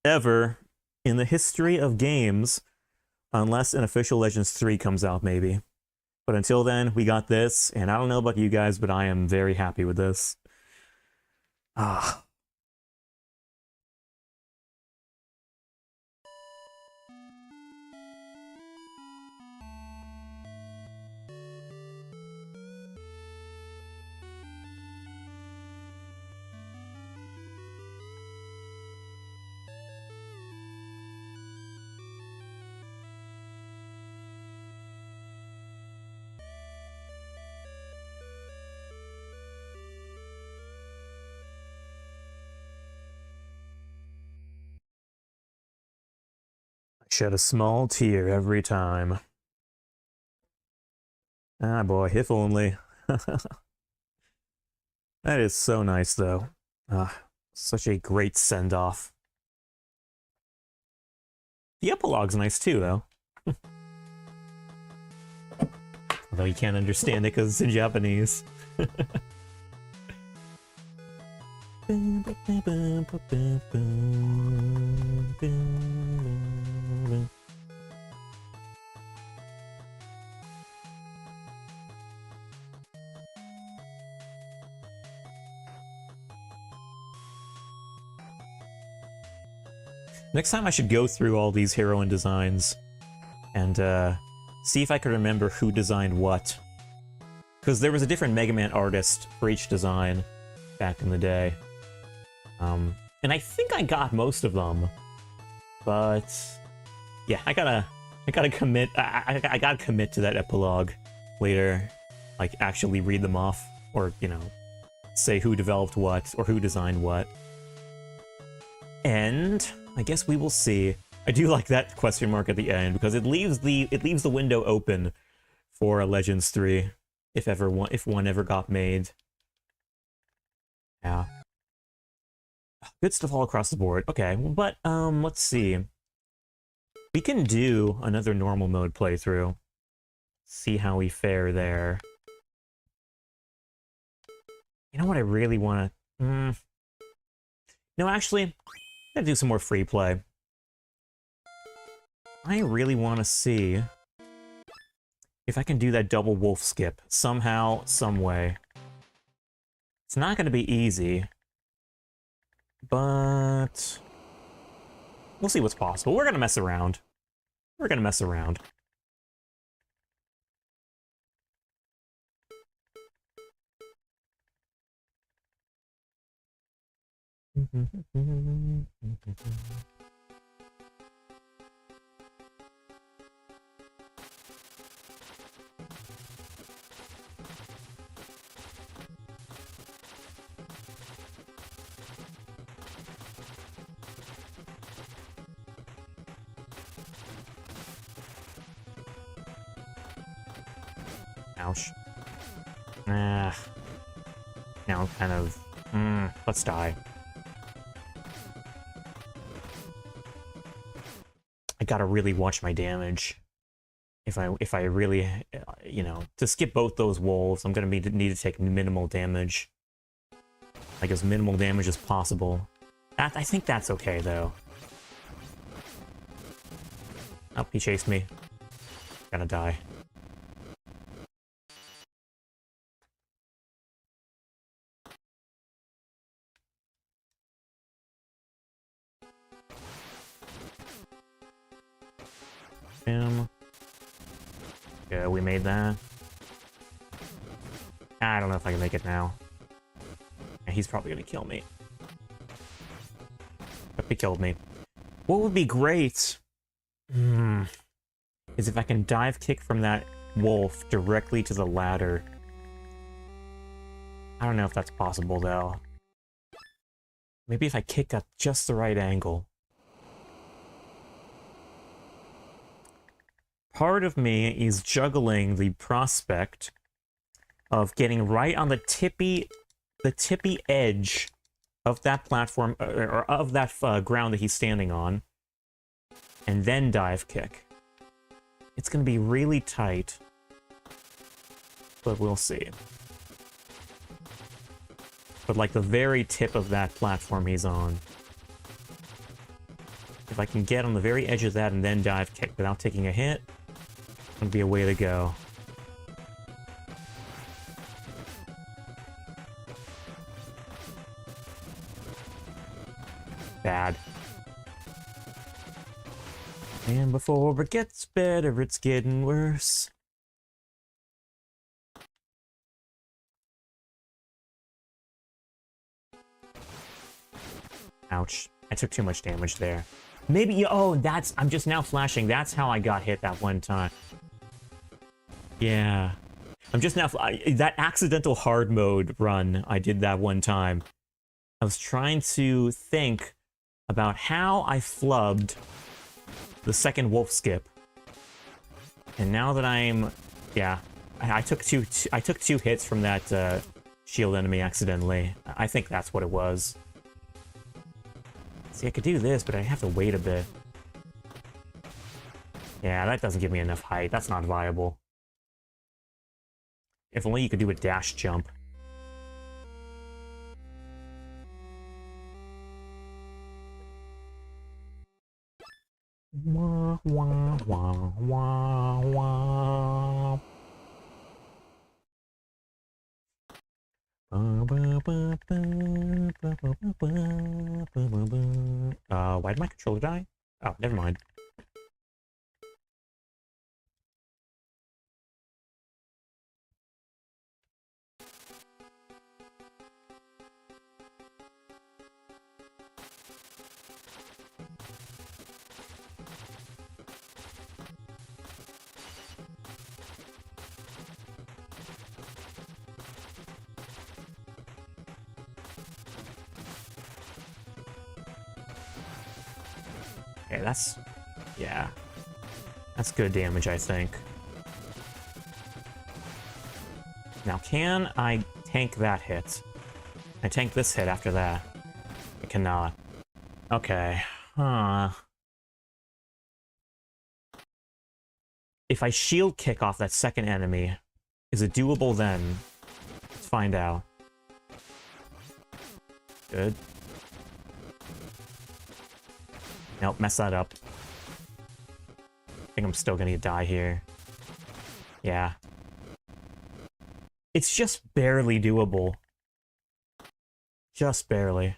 ever, in the history of games, unless an official Legends 3 comes out, maybe. But until then, we got this, and I don't know about you guys, but I am very happy with this. Ah. Shed a small tear every time. Ah, boy, if only. That is so nice, though. Such a great send-off. The epilogue's nice, too, though. Although you can't understand it because it's in Japanese. Next time I should go through all these heroine designs and see if I could remember who designed what. Because there was a different Mega Man artist for each design back in the day. And I think I got most of them. But yeah, I gotta commit. I gotta commit to that epilogue later. Like, actually read them off, or, you know, say who developed what or who designed what. And I guess we will see. I do like that question mark at the end because it leaves the window open for a Legends 3 if one ever got made. Yeah. Good stuff all across the board. Okay, but let's see. We can do another normal mode playthrough. See how we fare there. You know what I really want to... No, actually, I'm gonna do some more free play. I really want to see if I can do that double wolf skip somehow, some way. It's not going to be easy, but we'll see what's possible. We're going to mess around. We're going to mess around. Ouch. Ah. Now I'm kind of... let's die. I gotta really watch my damage. If I really, you know, to skip both those wolves, I'm gonna need to take minimal damage. Like as minimal damage as possible. I think that's okay, though. Oh, he chased me. Gonna die. Yeah, we made that. I don't know if I can make it now. Yeah, he's probably gonna kill me. But he killed me. What would be great is if I can dive kick from that wolf directly to the ladder. I don't know if that's possible, though. Maybe if I kick at just the right angle. Part of me is juggling the prospect of getting right on the tippy edge of that platform, or of that ground that he's standing on, and then dive kick. It's going to be really tight, but we'll see. But like the very tip of that platform he's on. If I can get on the very edge of that and then dive kick without taking a hit, would be a way to go. Bad. And before it gets better, it's getting worse. Ouch. I took too much damage there. Maybe, oh, that's, I'm just now flashing. That's how I got hit that one time. Yeah. I'm just now, that accidental hard mode run I did that one time. I was trying to think about how I flubbed the second wolf skip. And now that I'm, yeah, I took two hits from that shield enemy accidentally. I think that's what it was. See, I could do this, but I have to wait a bit. Yeah, that doesn't give me enough height. That's not viable. If only you could do a dash jump. Wah, wah, wah, wah, wah. Why did my controller die? Oh, never mind. Okay, that's... yeah. That's good damage, I think. Now, can I tank that hit? I tank this hit after that. I cannot. Okay. Huh. If I shield kick off that second enemy, is it doable then? Let's find out. Good. Nope, mess that up. I think I'm still gonna die here. Yeah. It's just barely doable. Just barely.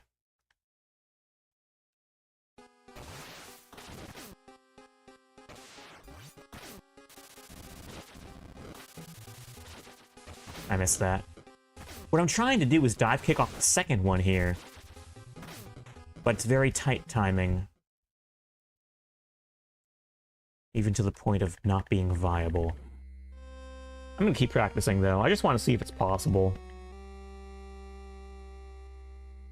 I missed that. What I'm trying to do is dive kick off the second one here. But it's very tight timing. Even to the point of not being viable. I'm gonna keep practicing, though. I just want to see if it's possible.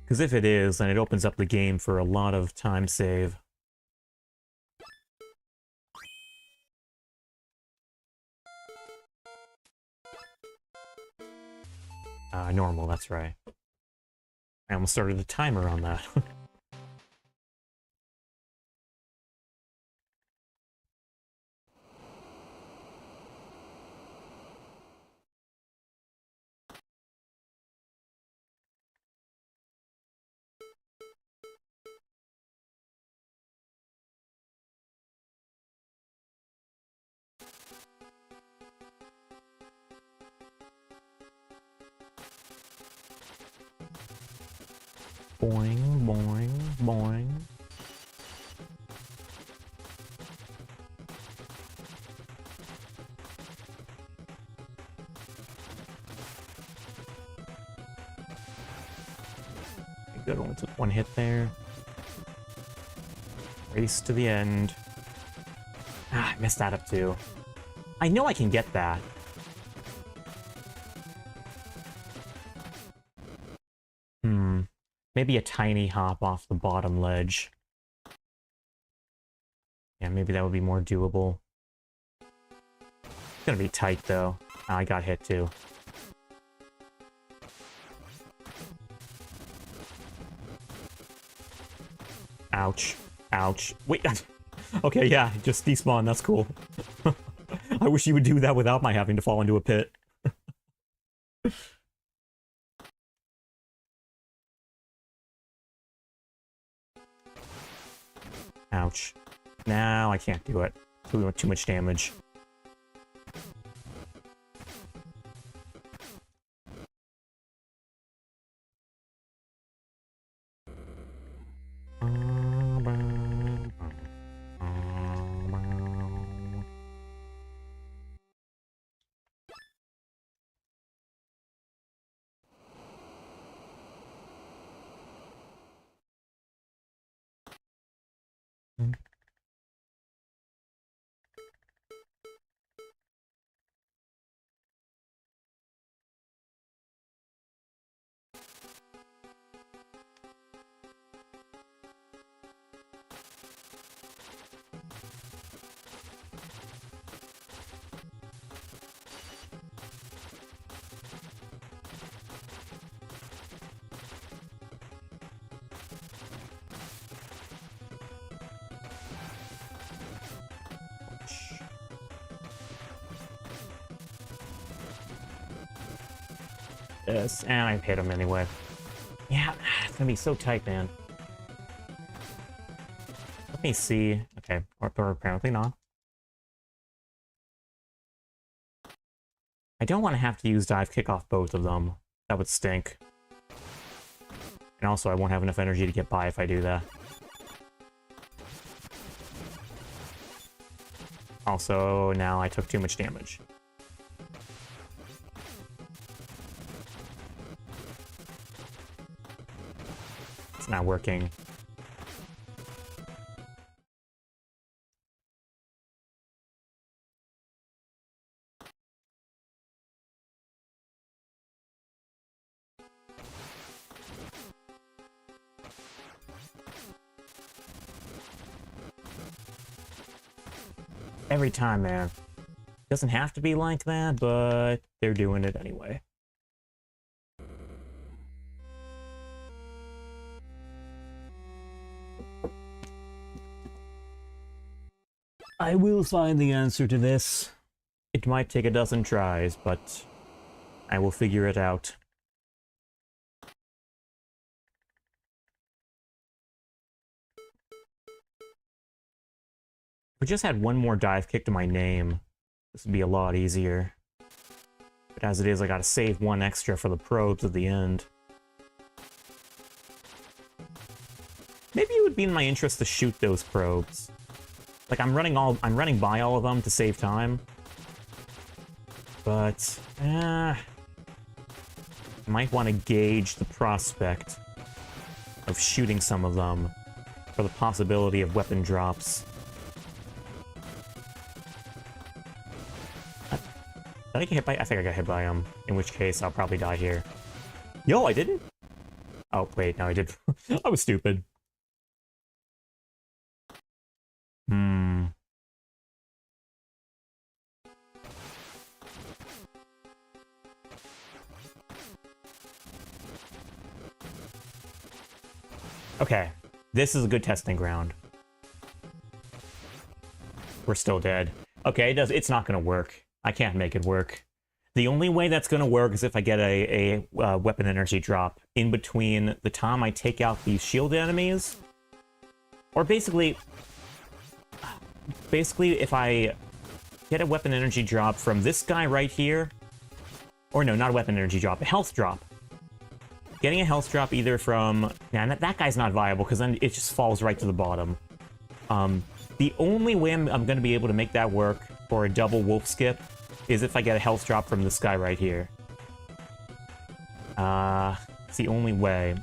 Because if it is, then it opens up the game for a lot of time save. Normal, that's right. I almost started a timer on that. Boing, boing, boing. Good, only took one hit there. Race to the end. Ah, I messed that up too. I know I can get that. Maybe a tiny hop off the bottom ledge. Yeah, maybe that would be more doable. It's gonna be tight, though. Oh, I got hit, too. Ouch. Ouch. Wait. Okay, yeah, just despawn. That's cool. I wish you would do that without my having to fall into a pit. Ouch. Now I can't do it. Too much damage. Yes, and I hit him anyway. Yeah, it's gonna be so tight, man. Let me see. Okay, or apparently not. I don't want to have to use dive kick off both of them. That would stink. And also, I won't have enough energy to get by if I do that. Also, now I took too much damage. It's not working. Every time, man. Doesn't have to be like that, but they're doing it anyway. I will find the answer to this. It might take a dozen tries, but I will figure it out. If we just had one more dive kick to my name, this would be a lot easier. But as it is, I gotta save one extra for the probes at the end. Maybe it would be in my interest to shoot those probes. Like, I'm running by all of them to save time. But, I might want to gauge the prospect of shooting some of them for the possibility of weapon drops. Did I get hit by? I think I got hit by him. In which case, I'll probably die here. Yo, I didn't? Oh, wait, no, I did. I was stupid. Okay, this is a good testing ground. We're still dead. Okay, it's not gonna work. I can't make it work. The only way that's gonna work is if I get a weapon energy drop in between the time I take out these shield enemies, or basically if I get a weapon energy drop from this guy right here, or no, not a weapon energy drop, a health drop. Getting a health drop either from... Nah, that guy's not viable, because then it just falls right to the bottom. The only way I'm going to be able to make that work for a double wolf skip is if I get a health drop from this guy right here. It's the only way. And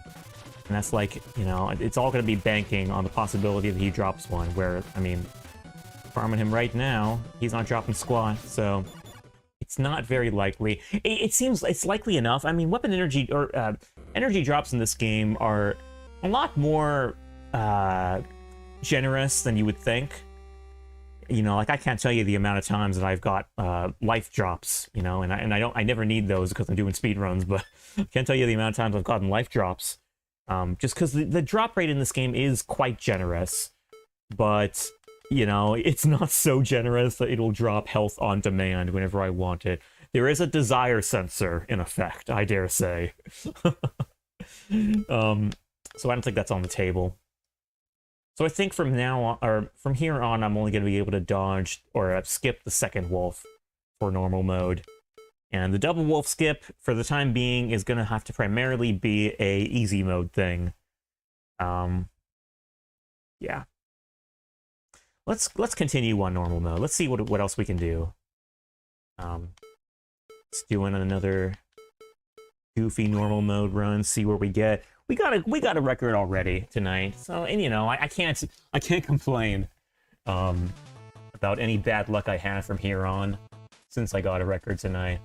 that's like, you know, it's all going to be banking on the possibility that he drops one, where, I mean, farming him right now, he's not dropping squat, so... It's not very likely. It seems it's likely enough. I mean, weapon energy or energy drops in this game are a lot more generous than you would think. You know, like I can't tell you the amount of times that I've got life drops. You know, and I never need those because I'm doing speedruns, but I can't tell you the amount of times I've gotten life drops. Just because the drop rate in this game is quite generous, but. You know, it's not so generous that it'll drop health on demand whenever I want it. There is a desire sensor in effect, I dare say. So I don't think that's on the table. So I think from now on, or from here on, I'm only going to be able to dodge or skip the second wolf for normal mode. And the double wolf skip, for the time being, is going to have to primarily be a easy mode thing. Yeah. Let's continue on normal mode. Let's see what else we can do. Let's do another goofy normal mode run. See where we get. We got a record already tonight. So, and you know, I can't complain about any bad luck I had from here on since I got a record tonight.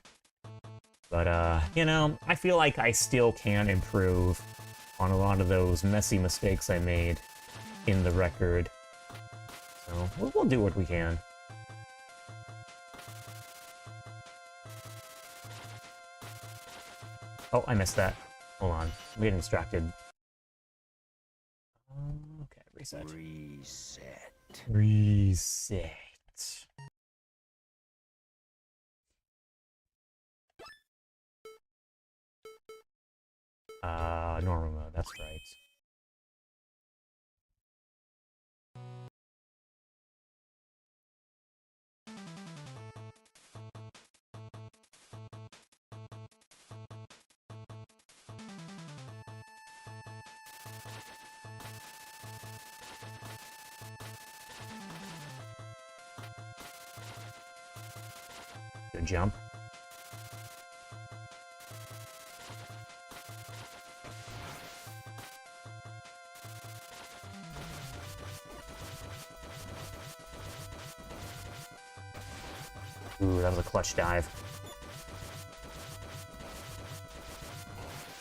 But you know, I feel like I still can improve on a lot of those messy mistakes I made in the record. So we'll do what we can. Oh, I missed that. Hold on. I'm getting distracted. Okay, reset. Reset. Normal mode, that's right. Good jump. Ooh, that was a clutch dive.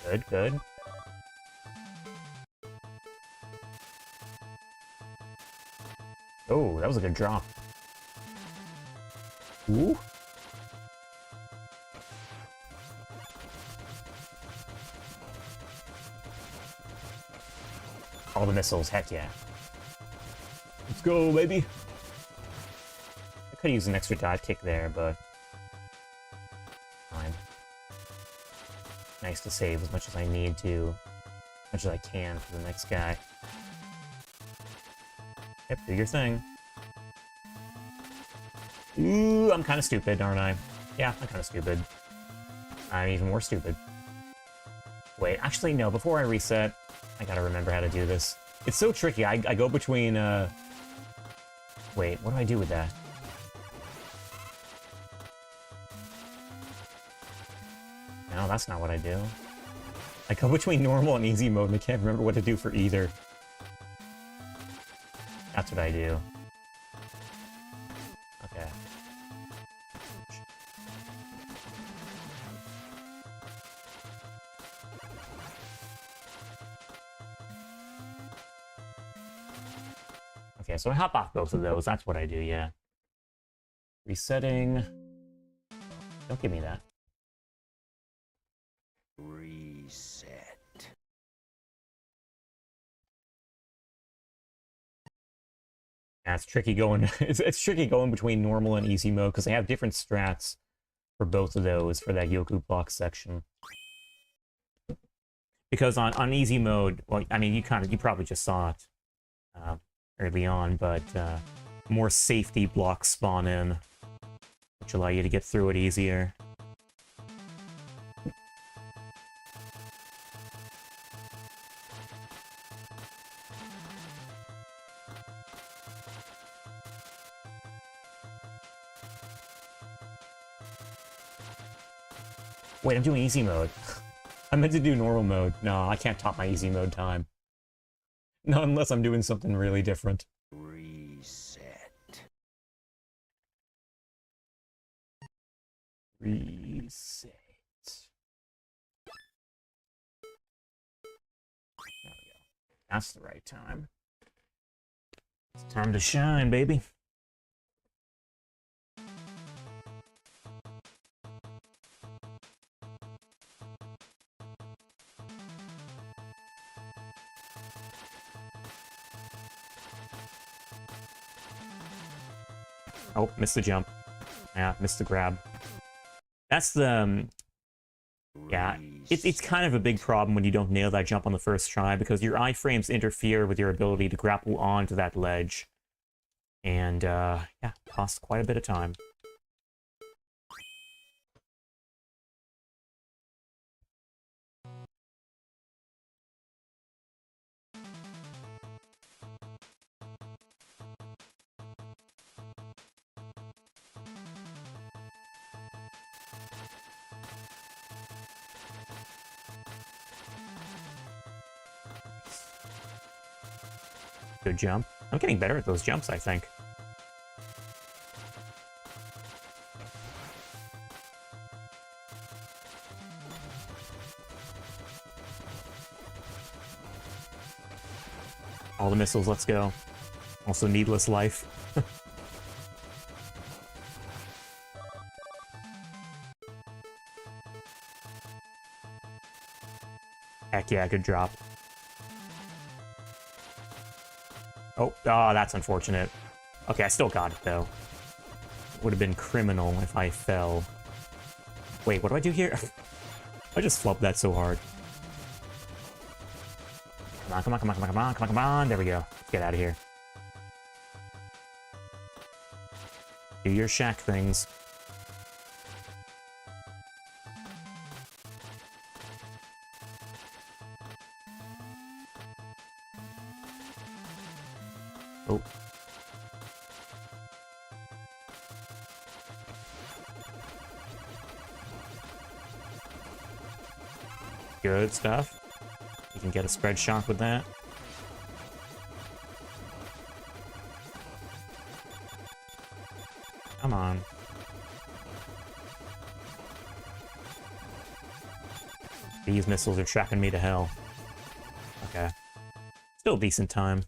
Good, good. Oh, that was a good drop. Ooh. All the missiles, heck yeah. Let's go, baby. I could use an extra dive kick there, but fine. Nice to save as much as I need to, as much as I can for the next guy. Yep, do your thing. Ooh, I'm kind of stupid, aren't I? Yeah, I'm kind of stupid. I'm even more stupid. Wait, actually, no, before I reset, I gotta remember how to do this. It's so tricky. I go between, Wait, what do I do with that? No, that's not what I do. I go between normal and easy mode and I can't remember what to do for either. That's what I do. Okay. Okay, so I hop off both of those. That's what I do, yeah. Resetting. Don't give me that. Reset. Yeah, it's tricky going. It's tricky going between normal and easy mode because they have different strats for both of those for that Yoku block section. Because on easy mode, well, I mean, you probably just saw it early on, but more safety blocks spawn in, which allow you to get through it easier. Wait, I'm doing easy mode. I meant to do normal mode. No, I can't top my easy mode time. Not unless I'm doing something really different. Reset. Reset. There we go. That's the right time. It's time to shine, baby. Oh, missed the jump. Yeah, missed the grab. That's the... yeah, it's kind of a big problem when you don't nail that jump on the first try, because your iframes interfere with your ability to grapple onto that ledge. And, yeah, costs quite a bit of time. Good jump. I'm getting better at those jumps, I think. All the missiles, let's go. Also needless life. Heck yeah, good drop. Oh, that's unfortunate. Okay, I still got it, though. Would have been criminal if I fell. Wait, what do I do here? I just flubbed that so hard. Come on, come on, come on, come on, come on, come on, come on. There we go. Let's get out of here. Do your shack things. Oh. Good stuff. You can get a spread shot with that. Come on. These missiles are tracking me to hell. Okay. Still decent time.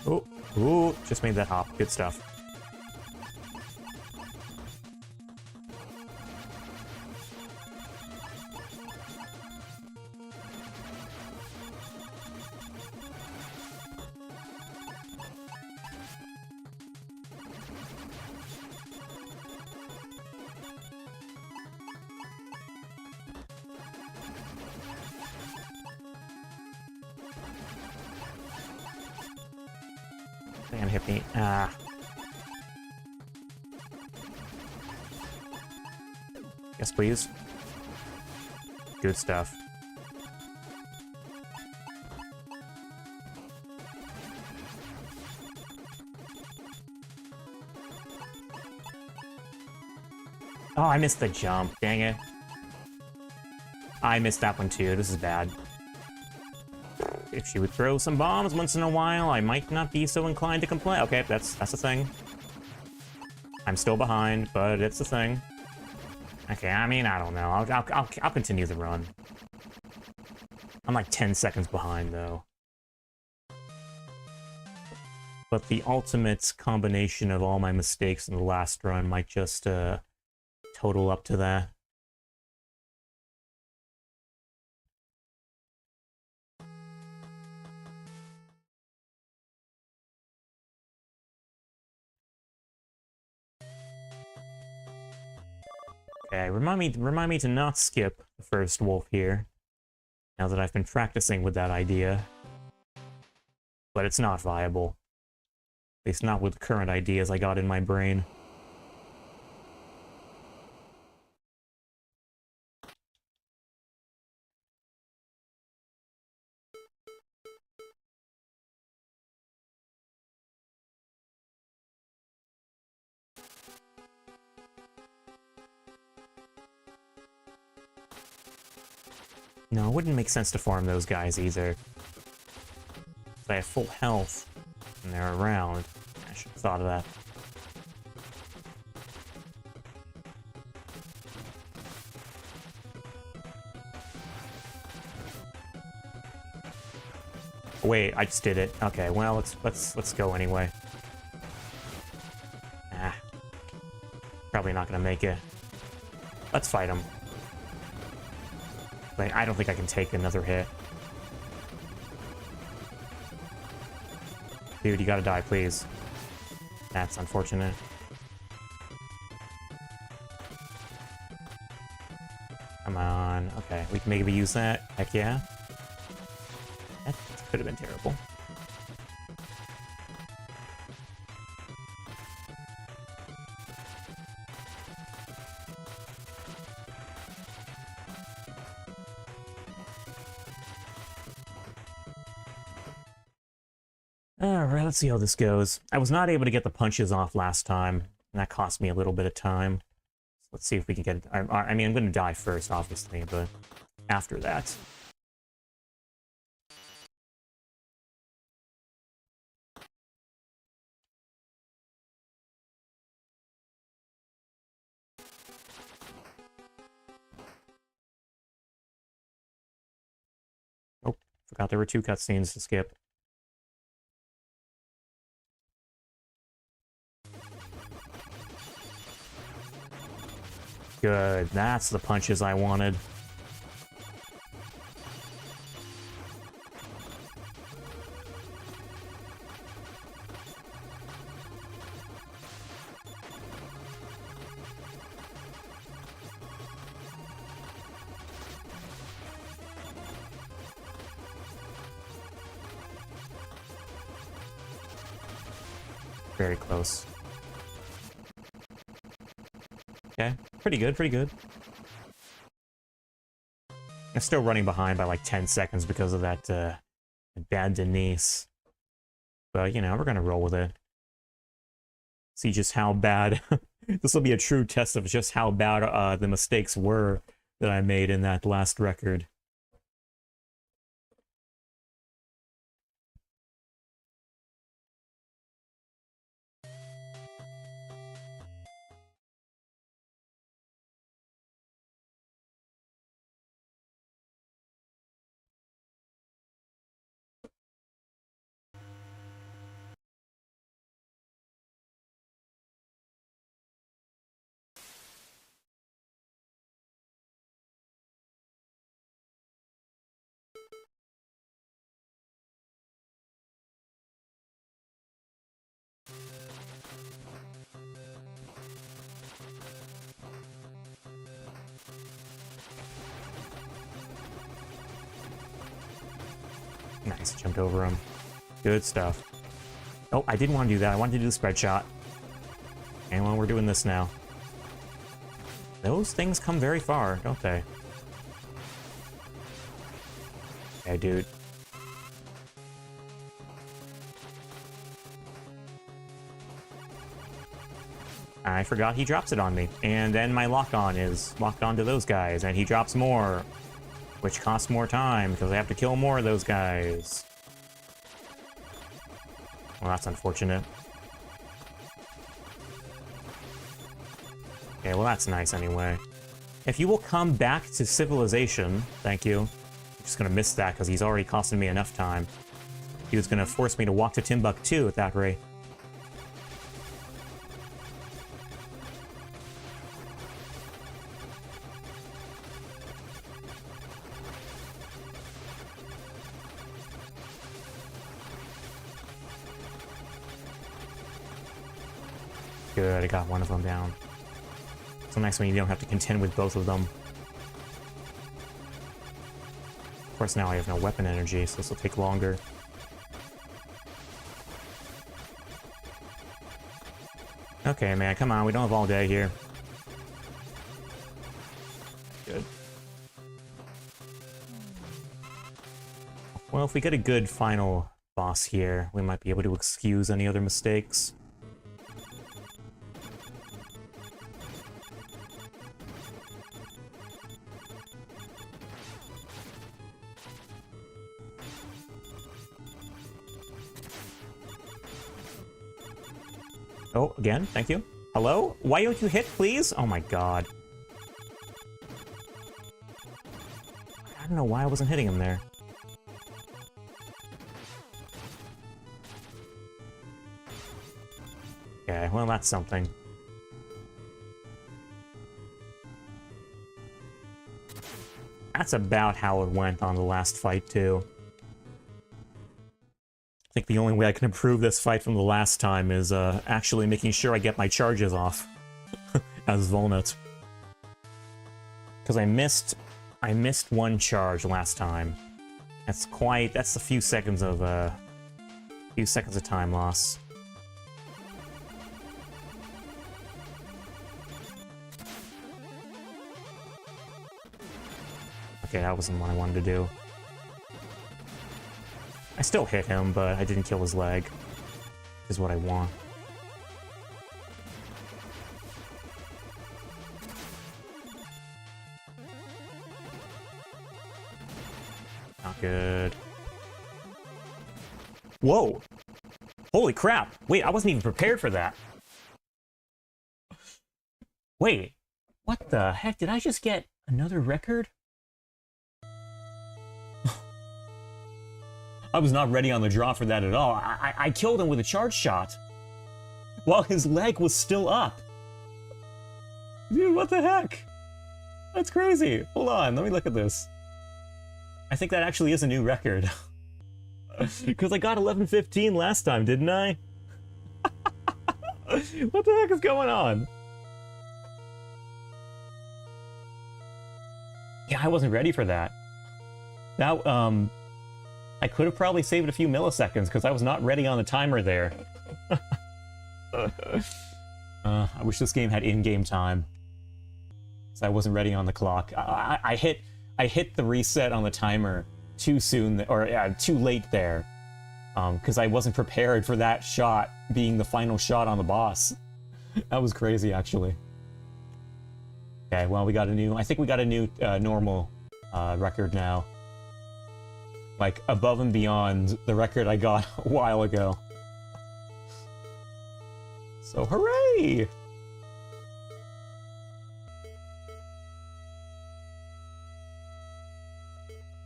Oh, ooh, just made that hop. Good stuff. They're gonna hit me. Ah. Yes, please. Good stuff. Oh, I missed the jump. Dang it. I missed that one too. This is bad. If she would throw some bombs once in a while, I might not be so inclined to complain. Okay, that's the thing. I'm still behind, but it's the thing. Okay, I mean, I don't know. I'll continue the run. I'm like 10 seconds behind, though. But the ultimate combination of all my mistakes in the last run might just total up to that. Okay, remind me to not skip the first wolf here, now that I've been practicing with that idea. But it's not viable. At least not with the current ideas I got in my brain. No, it wouldn't make sense to farm those guys either. If I have full health and they're around, I should have thought of that. Wait, I just did it. Okay, well let's go anyway. Ah, probably not gonna make it. Let's fight him. Like, I don't think I can take another hit. Dude, you gotta die, please. That's unfortunate. Come on. Okay, we can maybe use that. Heck yeah. That could have been terrible. Alright, let's see how this goes. I was not able to get the punches off last time, and that cost me a little bit of time. So let's see if we can get it. I mean, I'm going to die first, obviously, but after that. Oh, forgot there were 2 cutscenes to skip. Good, that's the punches I wanted. Very close. Okay, pretty good, pretty good. I'm still running behind by like 10 seconds because of that bad Denise. But, you know, we're gonna roll with it. See just how bad... This will be a true test of just how bad the mistakes were that I made in that last record. Nice, jumped over him. Good stuff. Oh, I didn't want to do that. I wanted to do the spread shot. And well, we're doing this now. Those things come very far, don't they? Okay, dude. I forgot he drops it on me. And then my lock-on is locked onto those guys, and he drops more, which costs more time, because I have to kill more of those guys. Well, that's unfortunate. Okay, well, that's nice anyway. If you will come back to civilization, thank you. I'm just gonna miss that, because he's already costing me enough time. He was gonna force me to walk to Timbuktu at that rate. Good, I got one of them down. It's nice when you don't have to contend with both of them. Of course, now I have no weapon energy, so this will take longer. Okay, man, come on, we don't have all day here. Good. Well, if we get a good final boss here, we might be able to excuse any other mistakes. Oh, again, thank you. Hello? Why don't you hit, please? Oh my god. I don't know why I wasn't hitting him there. Okay, well, that's something. That's about how it went on the last fight, too. I think the only way I can improve this fight from the last time is actually making sure I get my charges off as Volnut. Because I missed one charge last time. That's a few seconds of time loss. Okay, that wasn't what I wanted to do. I still hit him, but I didn't kill his leg. Is what I want. Not good. Whoa! Holy crap! Wait, I wasn't even prepared for that. Wait, what the heck? Did I just get another record? I was not ready on the draw for that at all. I killed him with a charge shot while his leg was still up. Dude, what the heck? That's crazy. Hold on, let me look at this. I think that actually is a new record. Because I got 11:15 last time, didn't I? What the heck is going on? Yeah, I wasn't ready for that. Now, I could have probably saved a few milliseconds because I was not ready on the timer there. I wish this game had in-game time. So I wasn't ready on the clock. I hit the reset on the timer too soon, or too late there, because I wasn't prepared for that shot being the final shot on the boss. That was crazy, actually. Okay, well, I think we got a new normal record now. Like, above and beyond the record I got a while ago. So, hooray!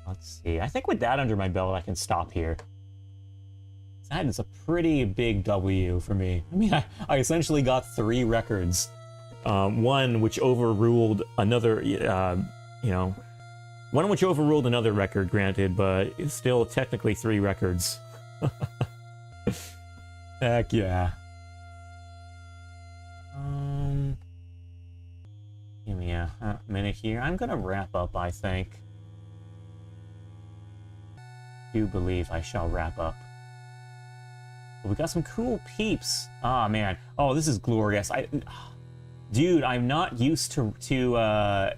Let's see. I think with that under my belt, I can stop here. That is a pretty big W for me. I mean, I essentially got 3 records. One which overruled another, one which overruled another record, granted, but it's still technically 3 records. Heck yeah. Give me a minute here. I'm gonna wrap up, I think. Do believe I shall wrap up. We got some cool peeps. Ah, man. Oh, this is glorious. Dude, I'm not used to to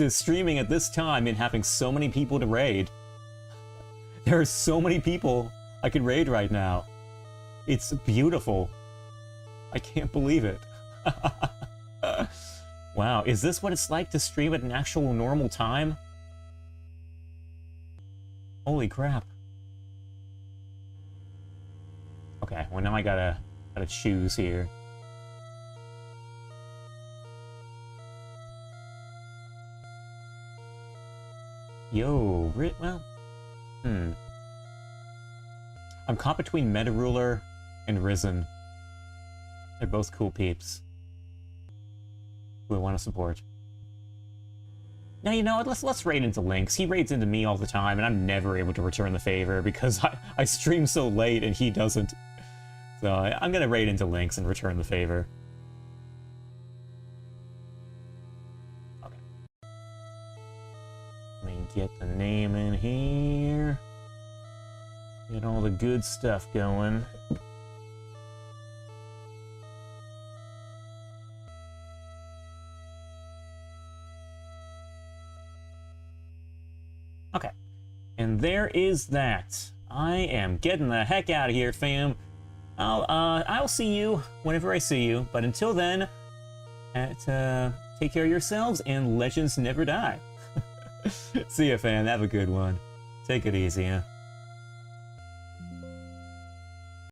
streaming at this time and having so many people to raid. There are so many people I could raid right now. It's beautiful. I can't believe it. Wow, is this what it's like to stream at an actual normal time? Holy crap. Okay, well now I gotta choose here. Yo, well, I'm caught between Metaruler and Risen. They're both cool peeps who I want to support. Now, you know what, let's raid into Lynx. He raids into me all the time, and I'm never able to return the favor because I stream so late and he doesn't. So I'm gonna raid into Lynx and return the favor. Okay. Let me get the name in here. Get all the good stuff going. Okay. And there is that. I am getting the heck out of here, fam. I'll see you whenever I see you, but until then, take care of yourselves, and legends never die. See ya, fam. Have a good one. Take it easy, huh?